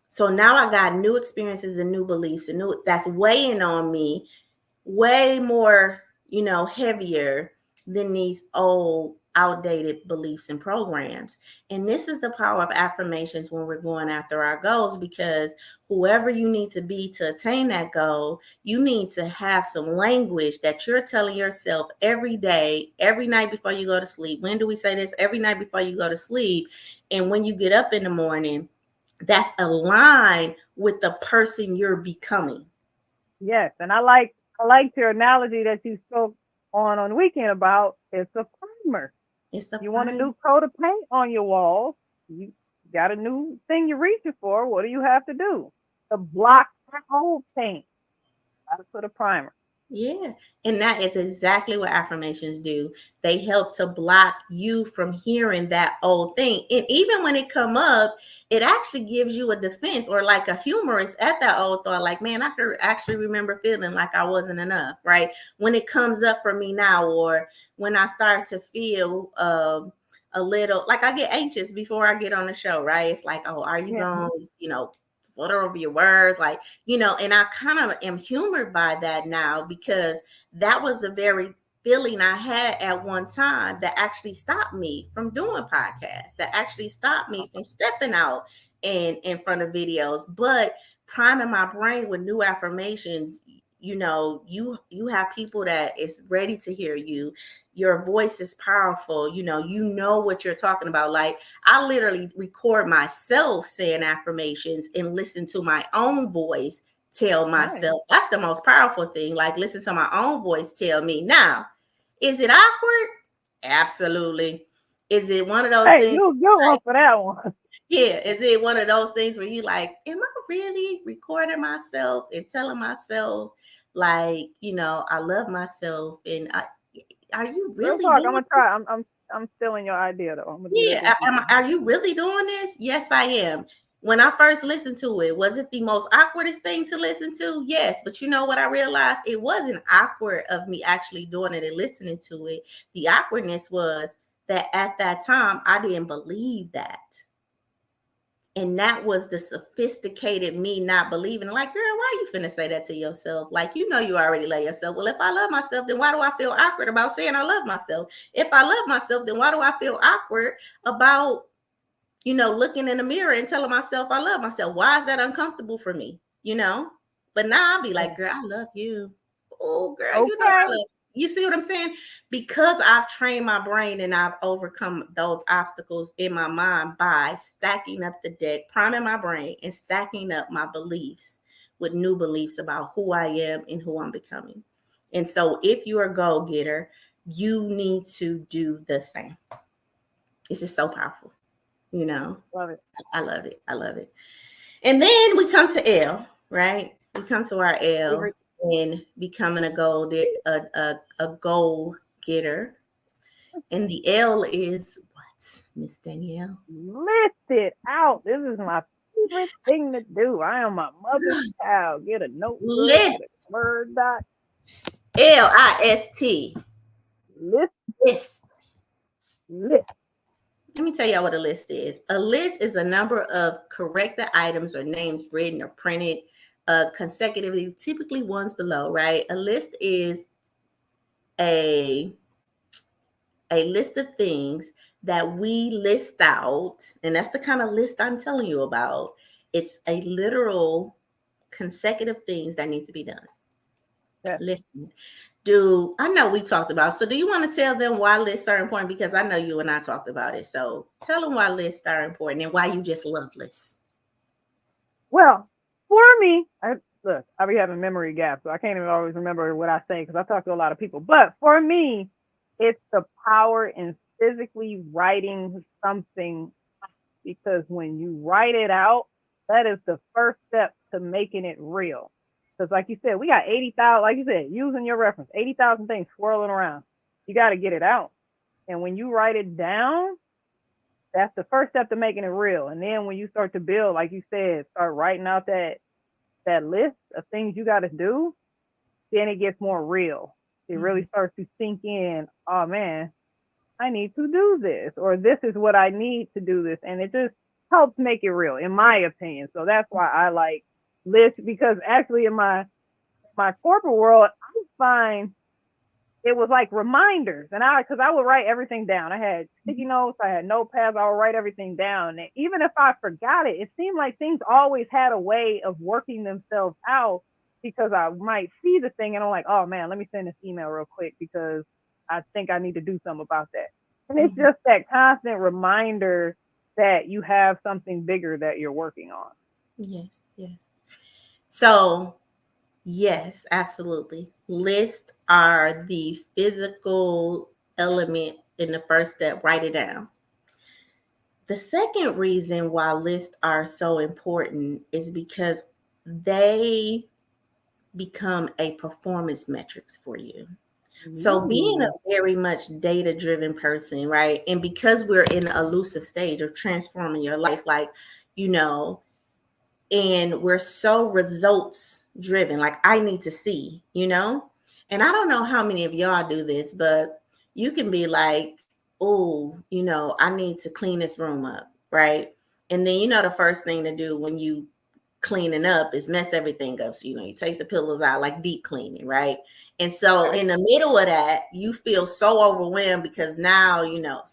So now I got new experiences and new beliefs and new that's weighing on me way more, heavier than these old outdated beliefs and programs. And this is the power of affirmations when we're going after our goals, because whoever you need to be to attain that goal, you need to have some language that you're telling yourself every day, every night before you go to sleep. When do we say this? Every night before you go to sleep. And when you get up in the morning, that's aligned with the person you're becoming. Yes, and I like your analogy that you spoke on the weekend about it's a primer. It's a You want a new coat of paint on your walls. You got a new thing you're reaching for. What do you have to do to block the old paint? Got to put a primer. Yeah. And that is exactly what affirmations do. They help to block you from hearing that old thing. And even when it come up, it actually gives you a defense or like a humorous at that old thought, like, man, I could actually remember feeling like I wasn't enough, right? When it comes up for me now, or when I start to feel a little, like I get anxious before I get on the show, right? It's like, oh, are you going, flutter over your words? Like, and I kind of am humored by that now, because that was the very feeling I had at one time that actually stopped me from doing podcasts, that actually stopped me from stepping out in front of videos. But priming my brain with new affirmations, you have people that is ready to hear you. Your voice is powerful. You know what you're talking about. Like, I literally record myself saying affirmations and listen to my own voice tell myself. Right. That's the most powerful thing. Like, listen to my own voice tell me. Now, is it awkward? Absolutely. Is it one of those Hey, things? you one for that one. Yeah. Is it one of those things where you like, am I really recording myself and telling myself, like, I love myself, and are you Real really talk. I'm doing? gonna try. I'm stealing your idea though. I'm gonna do that Yeah, this weekend. are you really doing this? Yes, I am. When I first listened to it, was it the most awkwardest thing to listen to? Yes, but you know what I realized? It wasn't awkward of me actually doing it and listening to it. The awkwardness was that at that time, I didn't believe that. And that was the sophisticated me not believing. Like, girl, why you finna say that to yourself? Like, you already love yourself. Well, if I love myself, then why do I feel awkward about saying I love myself? If I love myself, then why do I feel awkward about, looking in the mirror and telling myself I love myself? Why is that uncomfortable for me? But now I'll be like, girl, I love you. Oh, girl, I Okay. love you. You see what I'm saying? Because I've trained my brain and I've overcome those obstacles in my mind by stacking up the deck, priming my brain and stacking up my beliefs with new beliefs about who I am and who I'm becoming. And so if you're a goal getter, you need to do the same. It's just so powerful. You know, Love it. I love it. I love it. And then we come to L, right? We come to our L Favorite. and becoming a goal getter. And the L is what, Miss Danielle? List it out. This is my favorite thing to do. I am my mother's child. Get a notebook, List. get a Word doc, List. list, List. list. Let me tell y'all what a list is. A list is a number of corrected items or names written or printed consecutively, typically ones below, right? A list is a list of things that we list out, and that's the kind of list I'm telling you about. It's a literal consecutive things that need to be done. Yes. Listen, I know we talked about, so do you want to tell them why lists are important? Because I know you and I talked about it. So tell them why lists are important and why you just love lists. Well, for me, I be having memory gaps, so I can't even always remember what I say because I talk to a lot of people. But for me, it's the power in physically writing something, because when you write it out, that is the first step to making it real. Because like you said, we got 80,000, like you said, using your reference, 80,000 things swirling around. You got to get it out. And when you write it down, that's the first step to making it real. And then when you start to build, like you said, start writing out that list of things you got to do, then it gets more real. It really starts to sink in. Oh man, I need to do this, or this is what I need to do this. And it just helps make it real, in my opinion. So that's why I like lists, because actually in my corporate world, I find it was like reminders. And because I would write everything down. I had sticky notes, I had notepads, I would write everything down. And even if I forgot it, it seemed like things always had a way of working themselves out, because I might see the thing and I'm like, oh man, let me send this email real quick because I think I need to do something about that. And it's just that constant reminder that you have something bigger that you're working on. Yes, yes. So, yes, absolutely. Lists are the physical element in the first step. Write it down. The second reason why lists are so important is because they become a performance metrics for you. So being a very much data-driven person, right? And because we're in an elusive stage of transforming your life, like, you know, and we're so results driven, like I need to see, you know? And I don't know how many of y'all do this, but you can be like, oh, you know, I need to clean this room up, right? And then, you know, the first thing to do when you cleaning up is mess everything up. So, you know, you take the pillows out, like deep cleaning, right? And so in the middle of that, you feel so overwhelmed because now, you know,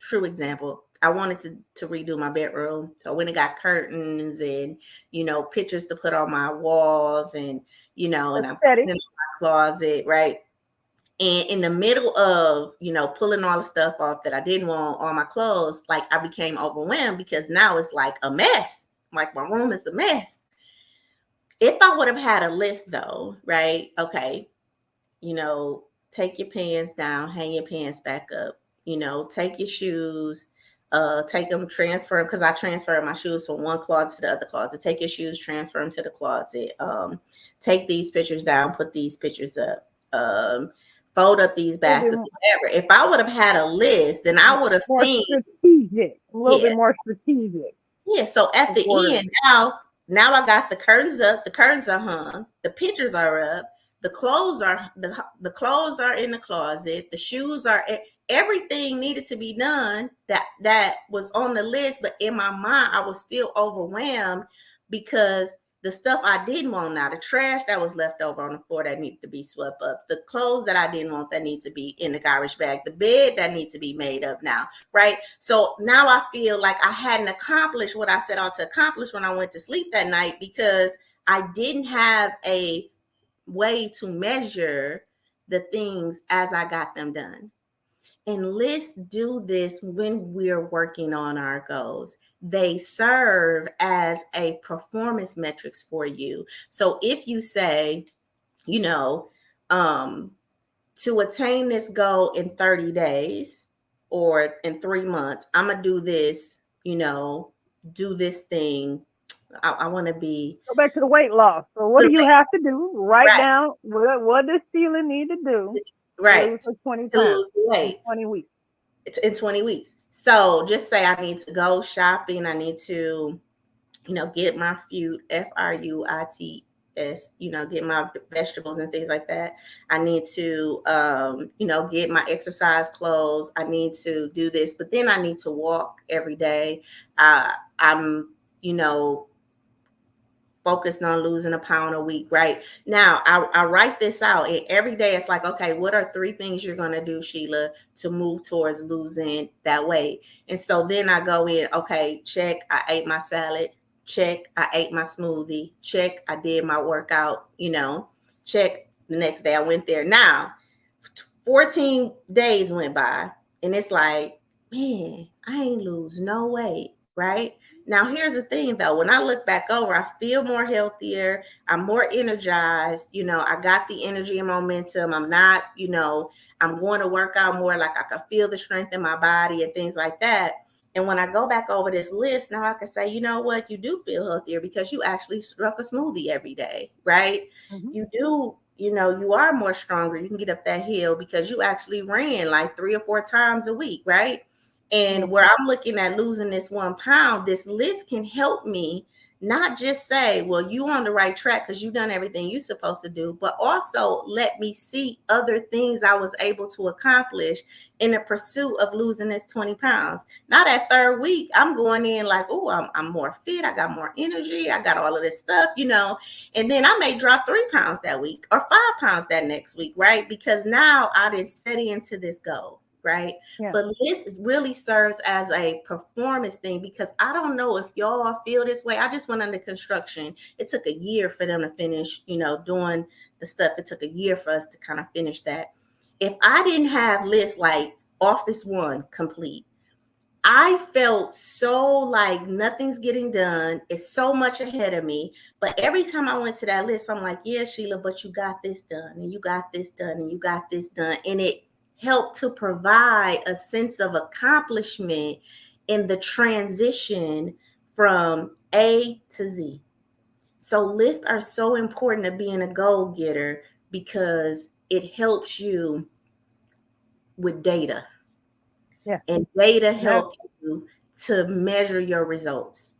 true example, I wanted to redo my bedroom. So I went and got curtains and, you know, pictures to put on my walls and, you know, and I'm cleaning my closet, right? And in the middle of, you know, pulling all the stuff off that I didn't want on my clothes, like I became overwhelmed because now it's like a mess. Like my room is a mess. If I would have had a list though, right? Okay, you know, take your pants down, hang your pants back up, you know, take your shoes, take them, transfer them, because I transfer my shoes from one closet to the other closet. Take your shoes, transfer them to the closet. Take these pictures down, put these pictures up. Fold up these baskets, whatever. If I would have had a list, then I would have seen strategic, a little bit more strategic. Yeah. So at the end, now I got the curtains up, the curtains are hung, the pictures are up, the clothes are the clothes are in the closet, the shoes are everything needed to be done that was on the list, but in my mind I was still overwhelmed because the stuff I didn't want now, the trash that was left over on the floor that needed to be swept up, the clothes that I didn't want that need to be in the garbage bag, the bed that needs to be made up now, right? So now I feel like I hadn't accomplished what I set out to accomplish when I went to sleep that night because I didn't have a way to measure the things as I got them done. And lists do this when we're working on our goals. They serve as a performance metrics for you. So if you say, you know, to attain this goal in 30 days or in 3 months, I'm going to do this, you know, do this thing. I want to be. Go back to the weight loss. So what do you have to do? Write down what does Sheila need to do? Right. For 20 to lose weight. 20 weeks. In 20 weeks. So just say I need to go shopping. I need to, you know, get my fruits, you know, get my vegetables and things like that. I need to, you know, get my exercise clothes. I need to do this, but then I need to walk every day. I'm, you know, focused on losing a pound a week. Right now, I write this out, and every day it's like, okay, what are 3 things you're going to do, Sheila, to move towards losing that weight? And so then I go in, okay, check, I ate my salad, check, I ate my smoothie, check, I did my workout, you know, check, the next day I went there. Now 14 days went by and it's like, man, I ain't lose no weight, right? Now, here's the thing though, when I look back over, I feel more healthier. I'm more energized. You know, I got the energy and momentum. I'm not, you know, I'm going to work out more. Like I can feel the strength in my body and things like that. And when I go back over this list, now I can say, you know what, you do feel healthier because you actually drunk a smoothie every day, right? Mm-hmm. You do, you are more stronger. You can get up that hill because you actually ran like 3 or 4 times a week, right? And Mm-hmm. where I'm looking at losing this 1 pound, this list can help me not just say, well, you on the right track because you've done everything you're supposed to do, but also let me see other things I was able to accomplish in the pursuit of losing this 20 pounds. Now that third week, I'm going in like, oh, I'm more fit. I got more energy. I got all of this stuff, and then I may drop 3 pounds that week or 5 pounds that next week, right? Because now I didn't set into this goal, right? Yeah. But this really serves as a performance thing because I don't know if y'all feel this way. I just went under construction. It took a year for them to finish, doing the stuff. It took a year for us to kind of finish that. If I didn't have lists like Office One complete, I felt so like nothing's getting done. It's so much ahead of me. But every time I went to that list, I'm like, yeah, Sheila, but you got this done and you got this done and you got this done. And it helped to provide a sense of accomplishment in the transition from A to Z. So lists are so important to being a goal getter because it helps you with data. Yeah. And data And that helps you to measure your results.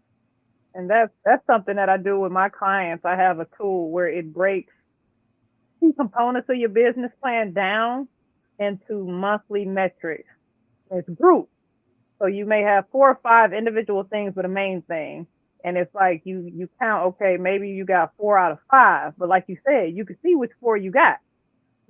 and that's something that I do with my clients. I have a tool where it breaks key components of your business plan down into monthly metrics. It's groups. So you may have 4 or 5 individual things with a main thing. And it's like you count, okay, maybe you got 4 out of 5. But like you said, you can see which 4 you got.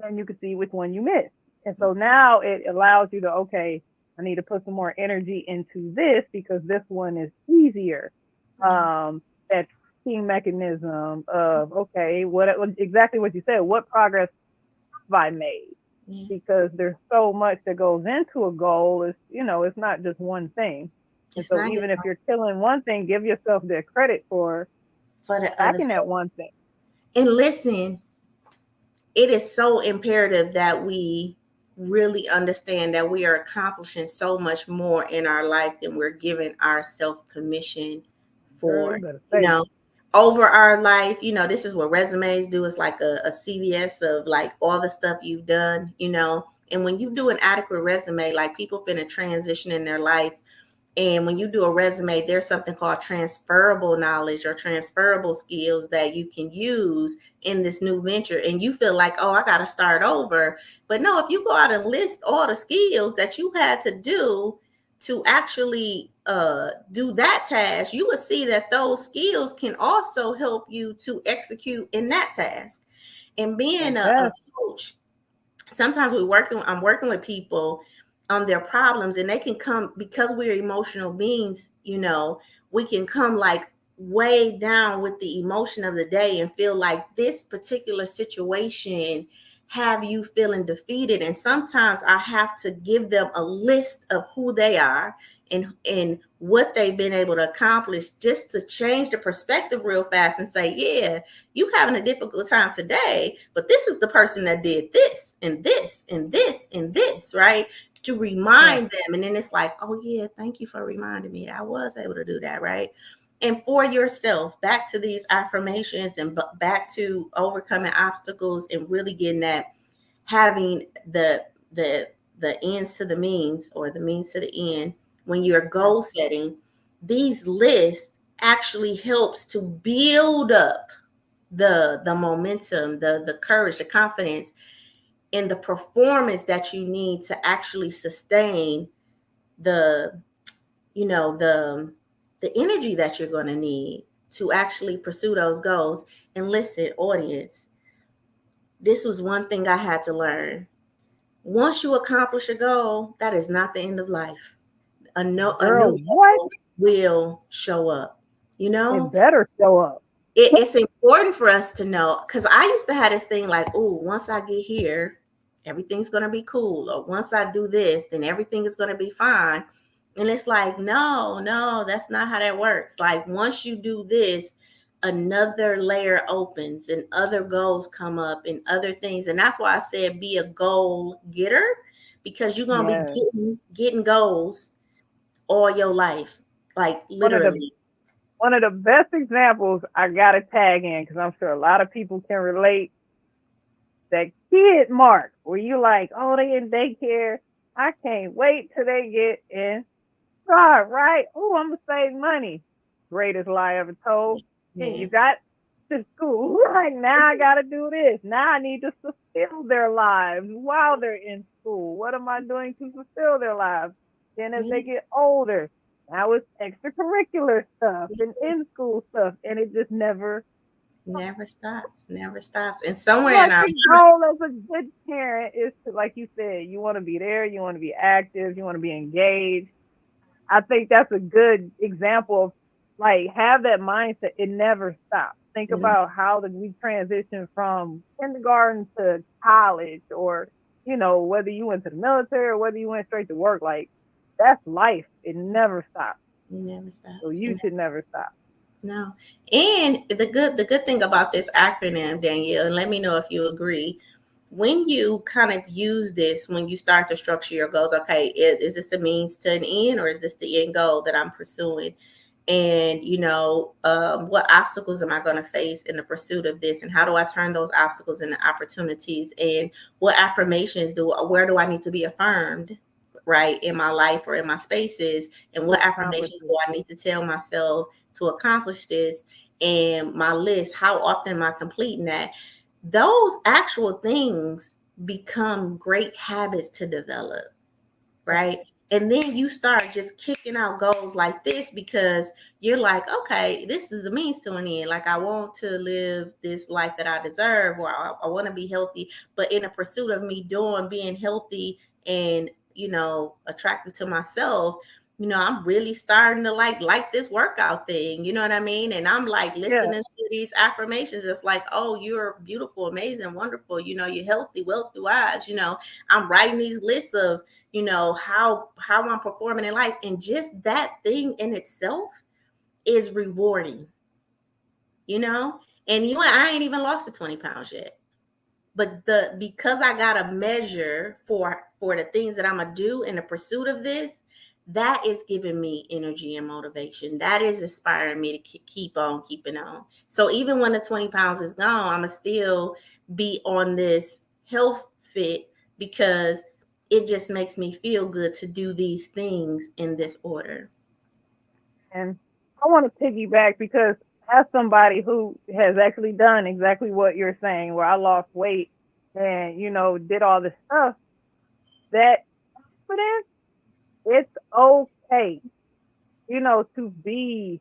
And you can see which one you missed. And so now it allows you to, okay, I need to put some more energy into this because this one is easier. That tracking mechanism of, okay, what exactly what you said, what progress have I made? Yeah. Because there's so much that goes into a goal. It's not just one thing. And It's so not even just if you're killing one thing, give yourself the credit for for the other attacking that stuff. one thing. And listen, it is so imperative that we really understand that we are accomplishing so much more in our life than we're giving ourselves permission Girl, for. you better You say it. know, over our life, this is what resumes do. It's like a CVS of like all the stuff you've done. And when you do an adequate resume, like people finna transition in their life. And when you do a resume, there's something called transferable knowledge or transferable skills that you can use in this new venture. And you feel like, oh, I got to start over. But no, if you go out and list all the skills that you had to do to actually do that task, you will see that those skills can also help you to execute in that task. And being a Yes. coach, sometimes I'm working with people on their problems, and they can come because we're emotional beings, we can come like way down with the emotion of the day and feel like this particular situation have you feeling defeated. And sometimes I have to give them a list of who they are and what they've been able to accomplish just to change the perspective real fast and say, yeah, you having a difficult time today, but this is the person that did this and this and this and this, right? To Yeah. remind them. And then it's like, oh yeah, thank you for reminding me. I was able to do that, right? And for yourself, back to these affirmations and back to overcoming obstacles and really getting that, having the ends to the means or the means to the end. When you're goal setting, these lists actually helps to build up the momentum, the courage, the confidence, and the performance that you need to actually sustain the the energy that you're going to need to actually pursue those goals. And listen, audience, this was one thing I had to learn. Once you accomplish a goal, that is not the end of life. A Girl, new what? goal will show up. You It know, better show up. it's important for us to know, because I used to have this thing like, oh, once I get here, everything's going to be cool. Or once I do this, then everything is going to be fine. And it's like, no, that's not how that works. Like once you do this, another layer opens and other goals come up and other things. And that's why I said be a goal getter, because you're going to Yes. be getting goals all your life, like One of the literally. one of the best examples I gotta tag in because I'm sure a lot of people can relate. That kid mark where you like, oh, they in daycare. I can't wait till they get in. Right? Oh, I'm gonna save money. Greatest lie ever told. And Yeah. you got to school. Right now I gotta do this. Now I need to fulfill their lives while they're in school. What am I doing to fulfill their lives? Then as Yeah. they get older, now it's extracurricular stuff and in school stuff. And it just never. Never stops, never stops. And somewhere in Like our the goal as a good parent is to, like you said, you want to be there, you want to be active, you want to be engaged. I think that's a good example of like have that mindset. It never stops. Think mind, about how we transition from kindergarten to college, or whether you went to the military or whether you went straight to work. Like that's life. It never stops. it never So stops. you should never stop. No. And the good thing about this acronym, Danielle, and let me know if you agree. When you kind of use this, when you start to structure your goals, okay, is this the means to an end, or is this the end goal that I'm pursuing? And what obstacles am I going to face in the pursuit of this, and how do I turn those obstacles into opportunities, and what affirmations where do I need to be affirmed, right, in my life or in my spaces, and To what accomplish affirmations do it. I need to tell myself to accomplish this, and my list, how often am I completing that? Those actual things become great habits to develop, right? And then you start just kicking out goals like this because you're like, okay, this is the means to an end. Like, I want to live this life that I deserve, or I want to be healthy. But in the pursuit of me being healthy and, attractive to myself, I'm really starting to like this workout thing. You know what I mean? And I'm like Yeah. listening to these affirmations. It's like, oh, you're beautiful, amazing, wonderful. You're healthy, wealthy, wise. I'm writing these lists of how I'm performing in life, and just that thing in itself is rewarding, you know. And I ain't even lost the 20 pounds yet, but because I got a measure for the things that I'm gonna do in the pursuit of this, that is giving me energy and motivation. That is inspiring me to keep on keeping on. So even when the 20 pounds is gone, I'm gonna still be on this health fit, because it just makes me feel good to do these things in this order. And I want to piggyback because as somebody who has actually done exactly what you're saying, where I lost weight and, did all this stuff, that confidence, it's okay, to be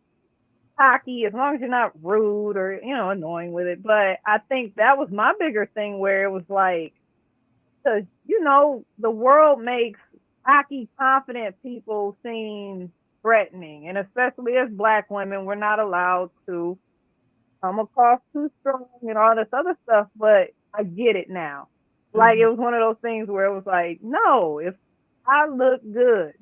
cocky as long as you're not rude or, annoying with it. But I think that was my bigger thing where it was like, because, the world makes cocky, confident people seem threatening. And especially as Black women, we're not allowed to come across too strong and all this other stuff. But I get it now. Like Mm-hmm. it was one of those things where it was like, no, if I look good,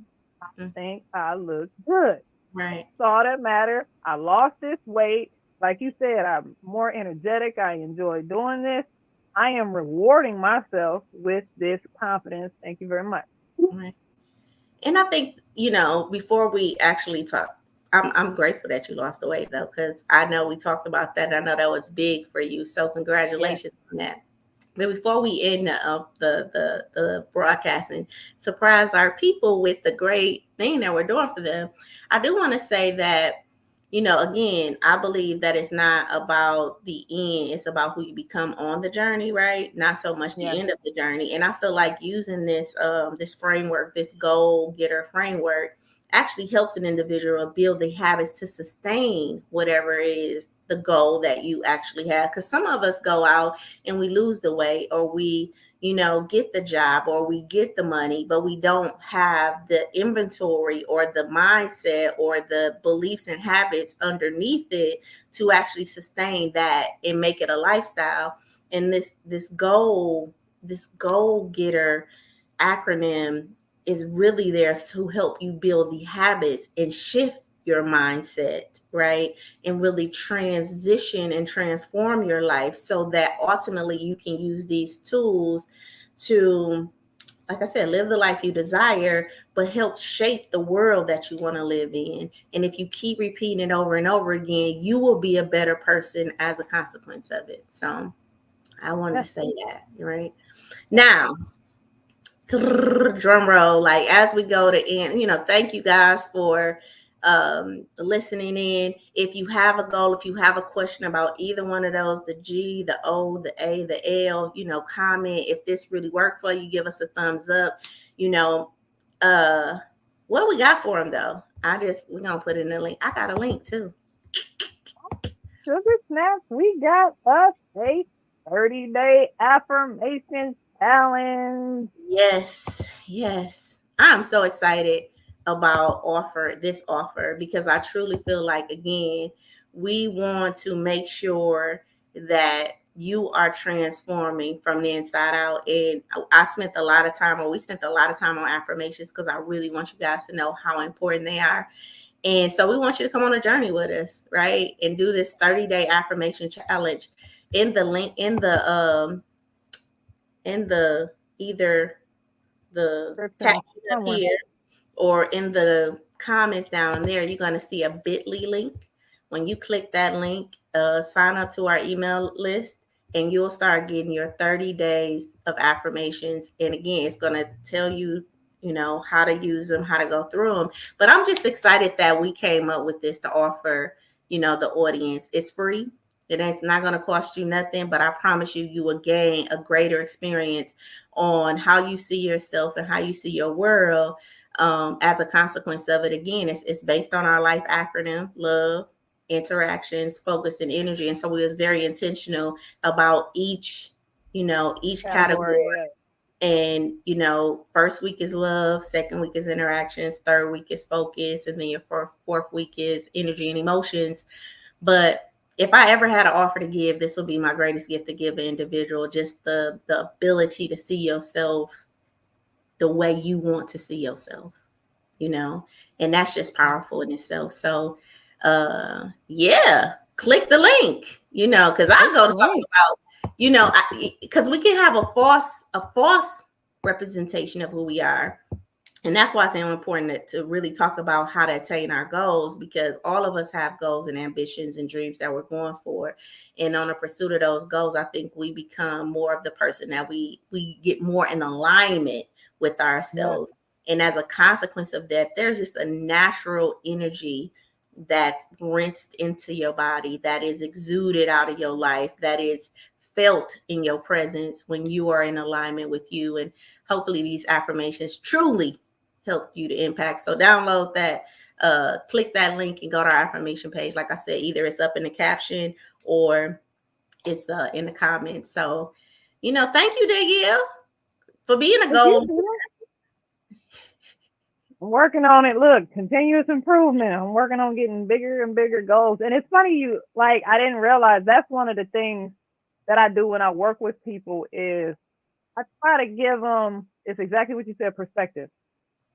I think I look good. Right. That's all that matter. I lost this weight. Like you said, I'm more energetic. I enjoy doing this. I am rewarding myself with this confidence. Thank you very much. Right. And I think, before we actually talk, I'm grateful that you lost the weight, though, because I know we talked about that. I know that was big for you. So Yes. congratulations on that. But before we end the broadcast and surprise our people with the great thing that we're doing for them, I do want to say that, again, I believe that it's not about the end; it's about who you become on the journey, right? Not so much the Yes. end of the journey. And I feel like using this framework, this goal getter framework, actually helps an individual build the habits to sustain whatever it is the goal that you actually have. Because some of us go out and we lose the weight, or we get the job, or we get the money, but we don't have the inventory or the mindset or the beliefs and habits underneath it to actually sustain that and make it a lifestyle. And this goal getter acronym is really there to help you build the habits and shift your mindset, right? And really transition and transform your life so that ultimately you can use these tools to like I said, live the life you desire, but help shape the world that you want to live in. And if you keep repeating it over and over again, you will be a better person as a consequence of it. So I wanted to Yeah, say that, right? yeah. Now, drum roll, like as we go to end, thank you guys for listening in. If you have a goal, if you have a question about either one of those, the G, the O, the A, the L, comment. If this really worked for you, give us a thumbs up. you know uh what we got for them though, we're gonna put in the link. I got a link too. Sugar snaps, we got us a 30-day affirmation challenge. Yes, yes. I'm so excited about this offer because I truly feel like, again, we want to make sure that you are transforming from the inside out. And I spent a lot of time, or we spent a lot of time on affirmations because I really want you guys to know how important they are. And so we want you to come on a journey with us, right? And do this 30-day affirmation challenge. In the link, in the either the Description caption up somewhere. here or in the comments down there, you're going to see a bit.ly link. When you click that link, sign up to our email list and you'll start getting your 30 days of affirmations. And again, it's going to tell you, how to use them, how to go through them. But I'm just excited that we came up with this to offer, the audience. It's free. It's not going to cost you nothing, but I promise you, you will gain a greater experience on how you see yourself and how you see your world as a consequence of it. Again, it's based on our life acronym: love, interactions, focus, and energy. And so we was very intentional about each category. Category, yeah. And first week is love, second week is interactions, third week is focus, and then your fourth week is energy and emotions. But if I ever had an offer to give, this would be my greatest gift to give an individual: just the ability to see yourself the way you want to see yourself, and that's just powerful in itself. So, yeah, click the link, because I It's go to talking great. about, because we can have a false representation of who we are. And that's why it's so important to really talk about how to attain our goals, because all of us have goals and ambitions and dreams that we're going for. And on the pursuit of those goals, I think we become more of the person that we get more in alignment with Yeah. ourselves. And as a consequence of that, there's just a natural energy that's rinsed into your body, that is exuded out of your life, that is felt in your presence when you are in alignment with you. And hopefully these affirmations truly help you to impact. So download that, click that link and go to our affirmation page. Like I said, either it's up in the caption or it's in the comments. So, thank you, Danielle, for being a Thank you, goal. Tina. I'm working on it. Look, continuous improvement. I'm working on getting bigger and bigger goals. And it's funny, I didn't realize that's one of the things that I do when I work with people is I try to give them, it's exactly what you said, perspective.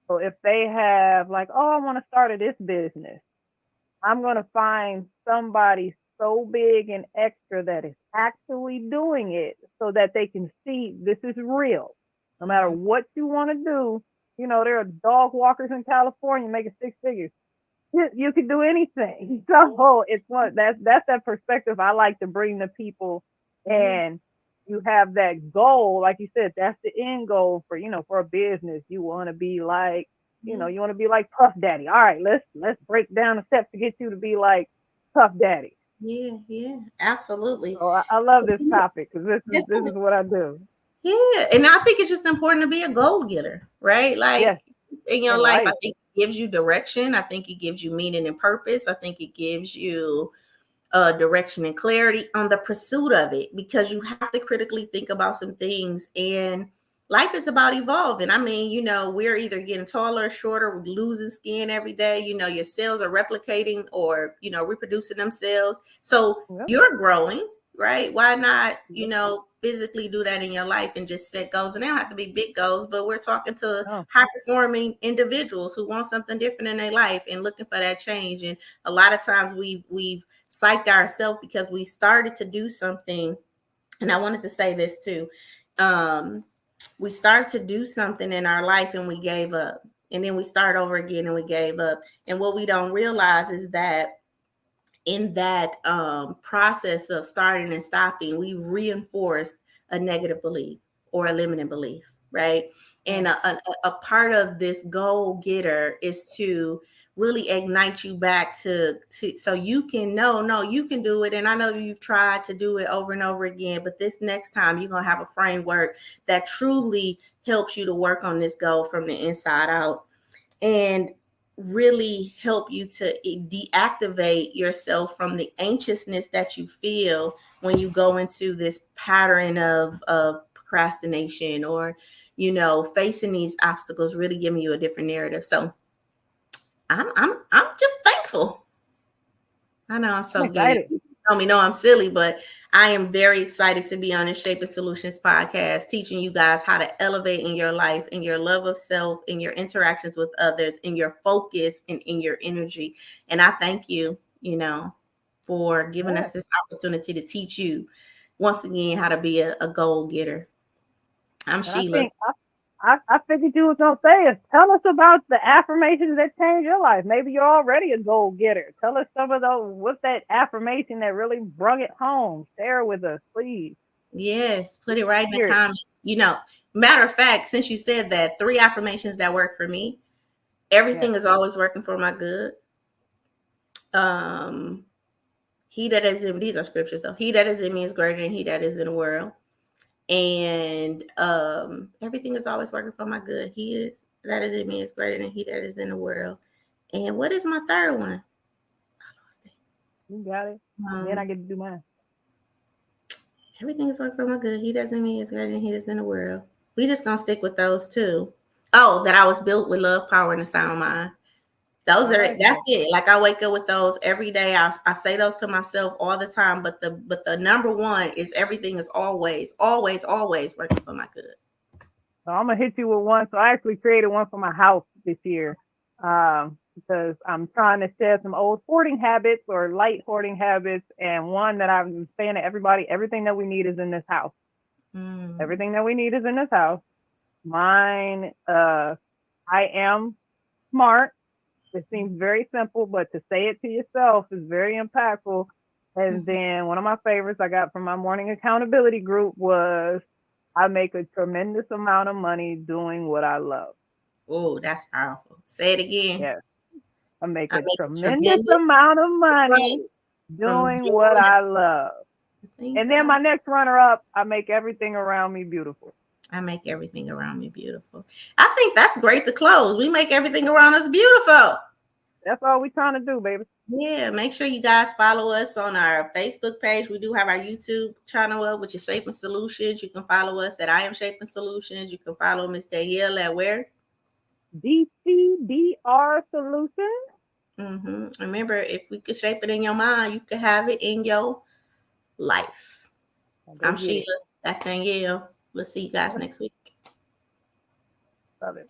So if they have like, oh, I want to start this business, I'm going to find somebody so big and extra that is actually doing it so that they can see this is real. No matter what you want to do, there are dog walkers in California making six figures. You can do anything. So it's that's that perspective I like to bring to people. And you have that goal, like you said, that's the end goal for a business. You want to be like, you want to be like Puff Daddy. All right, let's break down the steps to get you to be like Puff Daddy. Yeah, absolutely. So I love this topic because Just this is what I do. Yeah, and I think it's just important to be a goal getter, right? Like Yes, in your in life, I life. think it gives you direction. I think it gives you meaning and purpose. I think it gives you direction and clarity on the pursuit of it, because you have to critically think about some things. And life is about evolving. I mean, we're either getting taller, shorter, losing skin every day. Your cells are replicating or, reproducing themselves. So Yeah. you're growing, right? Why not, physically do that in your life and just set goals? And they don't have to be big goals, but we're talking to Oh, high performing individuals who want something different in their life and looking for that change. And a lot of times we've psyched ourselves because we started to do something. And I wanted to say this too. we start to do something in our life and we gave up. And then we start over again and we gave up. And what we don't realize is that in that process of starting and stopping, we reinforce a negative belief or a limiting belief, right? And a part of this goal getter is to really ignite you back to so you can know, no, you can do it. And I know you've tried to do it over and over again, but this next time you're going to have a framework that truly helps you to work on this goal from the inside out and really help you to deactivate yourself from the anxiousness that you feel when you go into this pattern of procrastination or, you know, facing these obstacles, really giving you a different narrative. So I'm just thankful. I know I'm so giddy. You tell me, no, I'm silly, but I am very excited to be on the Shaping Solutions podcast, teaching you guys how to elevate in your life, in your love of self, in your interactions with others, in your focus, and in your energy. And I thank you, you know, for giving us this opportunity to teach you once again how to be a goal getter. I'm Sheila. I figured you was gonna say is tell us about the affirmations that changed your life. Maybe you're already a goal getter. Tell us some of those. What's that affirmation that really brought it home? Share with us, please. Yes, put it right in the comment. You know, matter of fact, since you said that, 3 affirmations that work for me. Everything is always working for my good. He that is in, these are scriptures though. He that is in me is greater than he that is in the world. And everything is always working for my good. He is that is in me is greater than he that is in the world. And what is my third one? I lost it. You got it. Then I get to do mine. Everything is working for my good. He that's in me is greater than he that's in the world. We just gonna stick with those 2. Oh, that I was built with love, power, and a sound mind. Those are that's it. Like I wake up with those every day. I say those to myself all the time. But the number one is everything is always working for my good. So I'm gonna hit you with one. So I actually created one for my house this year because I'm trying to shed some old hoarding habits or light hoarding habits. And one that I'm saying to everybody, everything that we need is in this house. Everything that we need is in this house. Mine, I am smart. It seems very simple, but to say it to yourself is very impactful. And then one of my favorites I got from my morning accountability group was I make a tremendous amount of money doing what I love. Oh, that's powerful. Say it again. Yes. I make a tremendous amount of money doing what I love. And then my next runner up, I make everything around me beautiful. I make everything around me beautiful. I think that's great to close. We make everything around us beautiful. That's all we're trying to do, baby. Yeah, make sure you guys follow us on our Facebook page. We do have our YouTube channel up, which is Shaping Solutions. You can follow us at I Am Shaping Solutions. You can follow Miss Danielle at where? DCDR Solutions. Remember, if we could shape it in your mind, you could have it in your life. I'm Sheila. That's Danielle. We'll see you guys next week. Love it.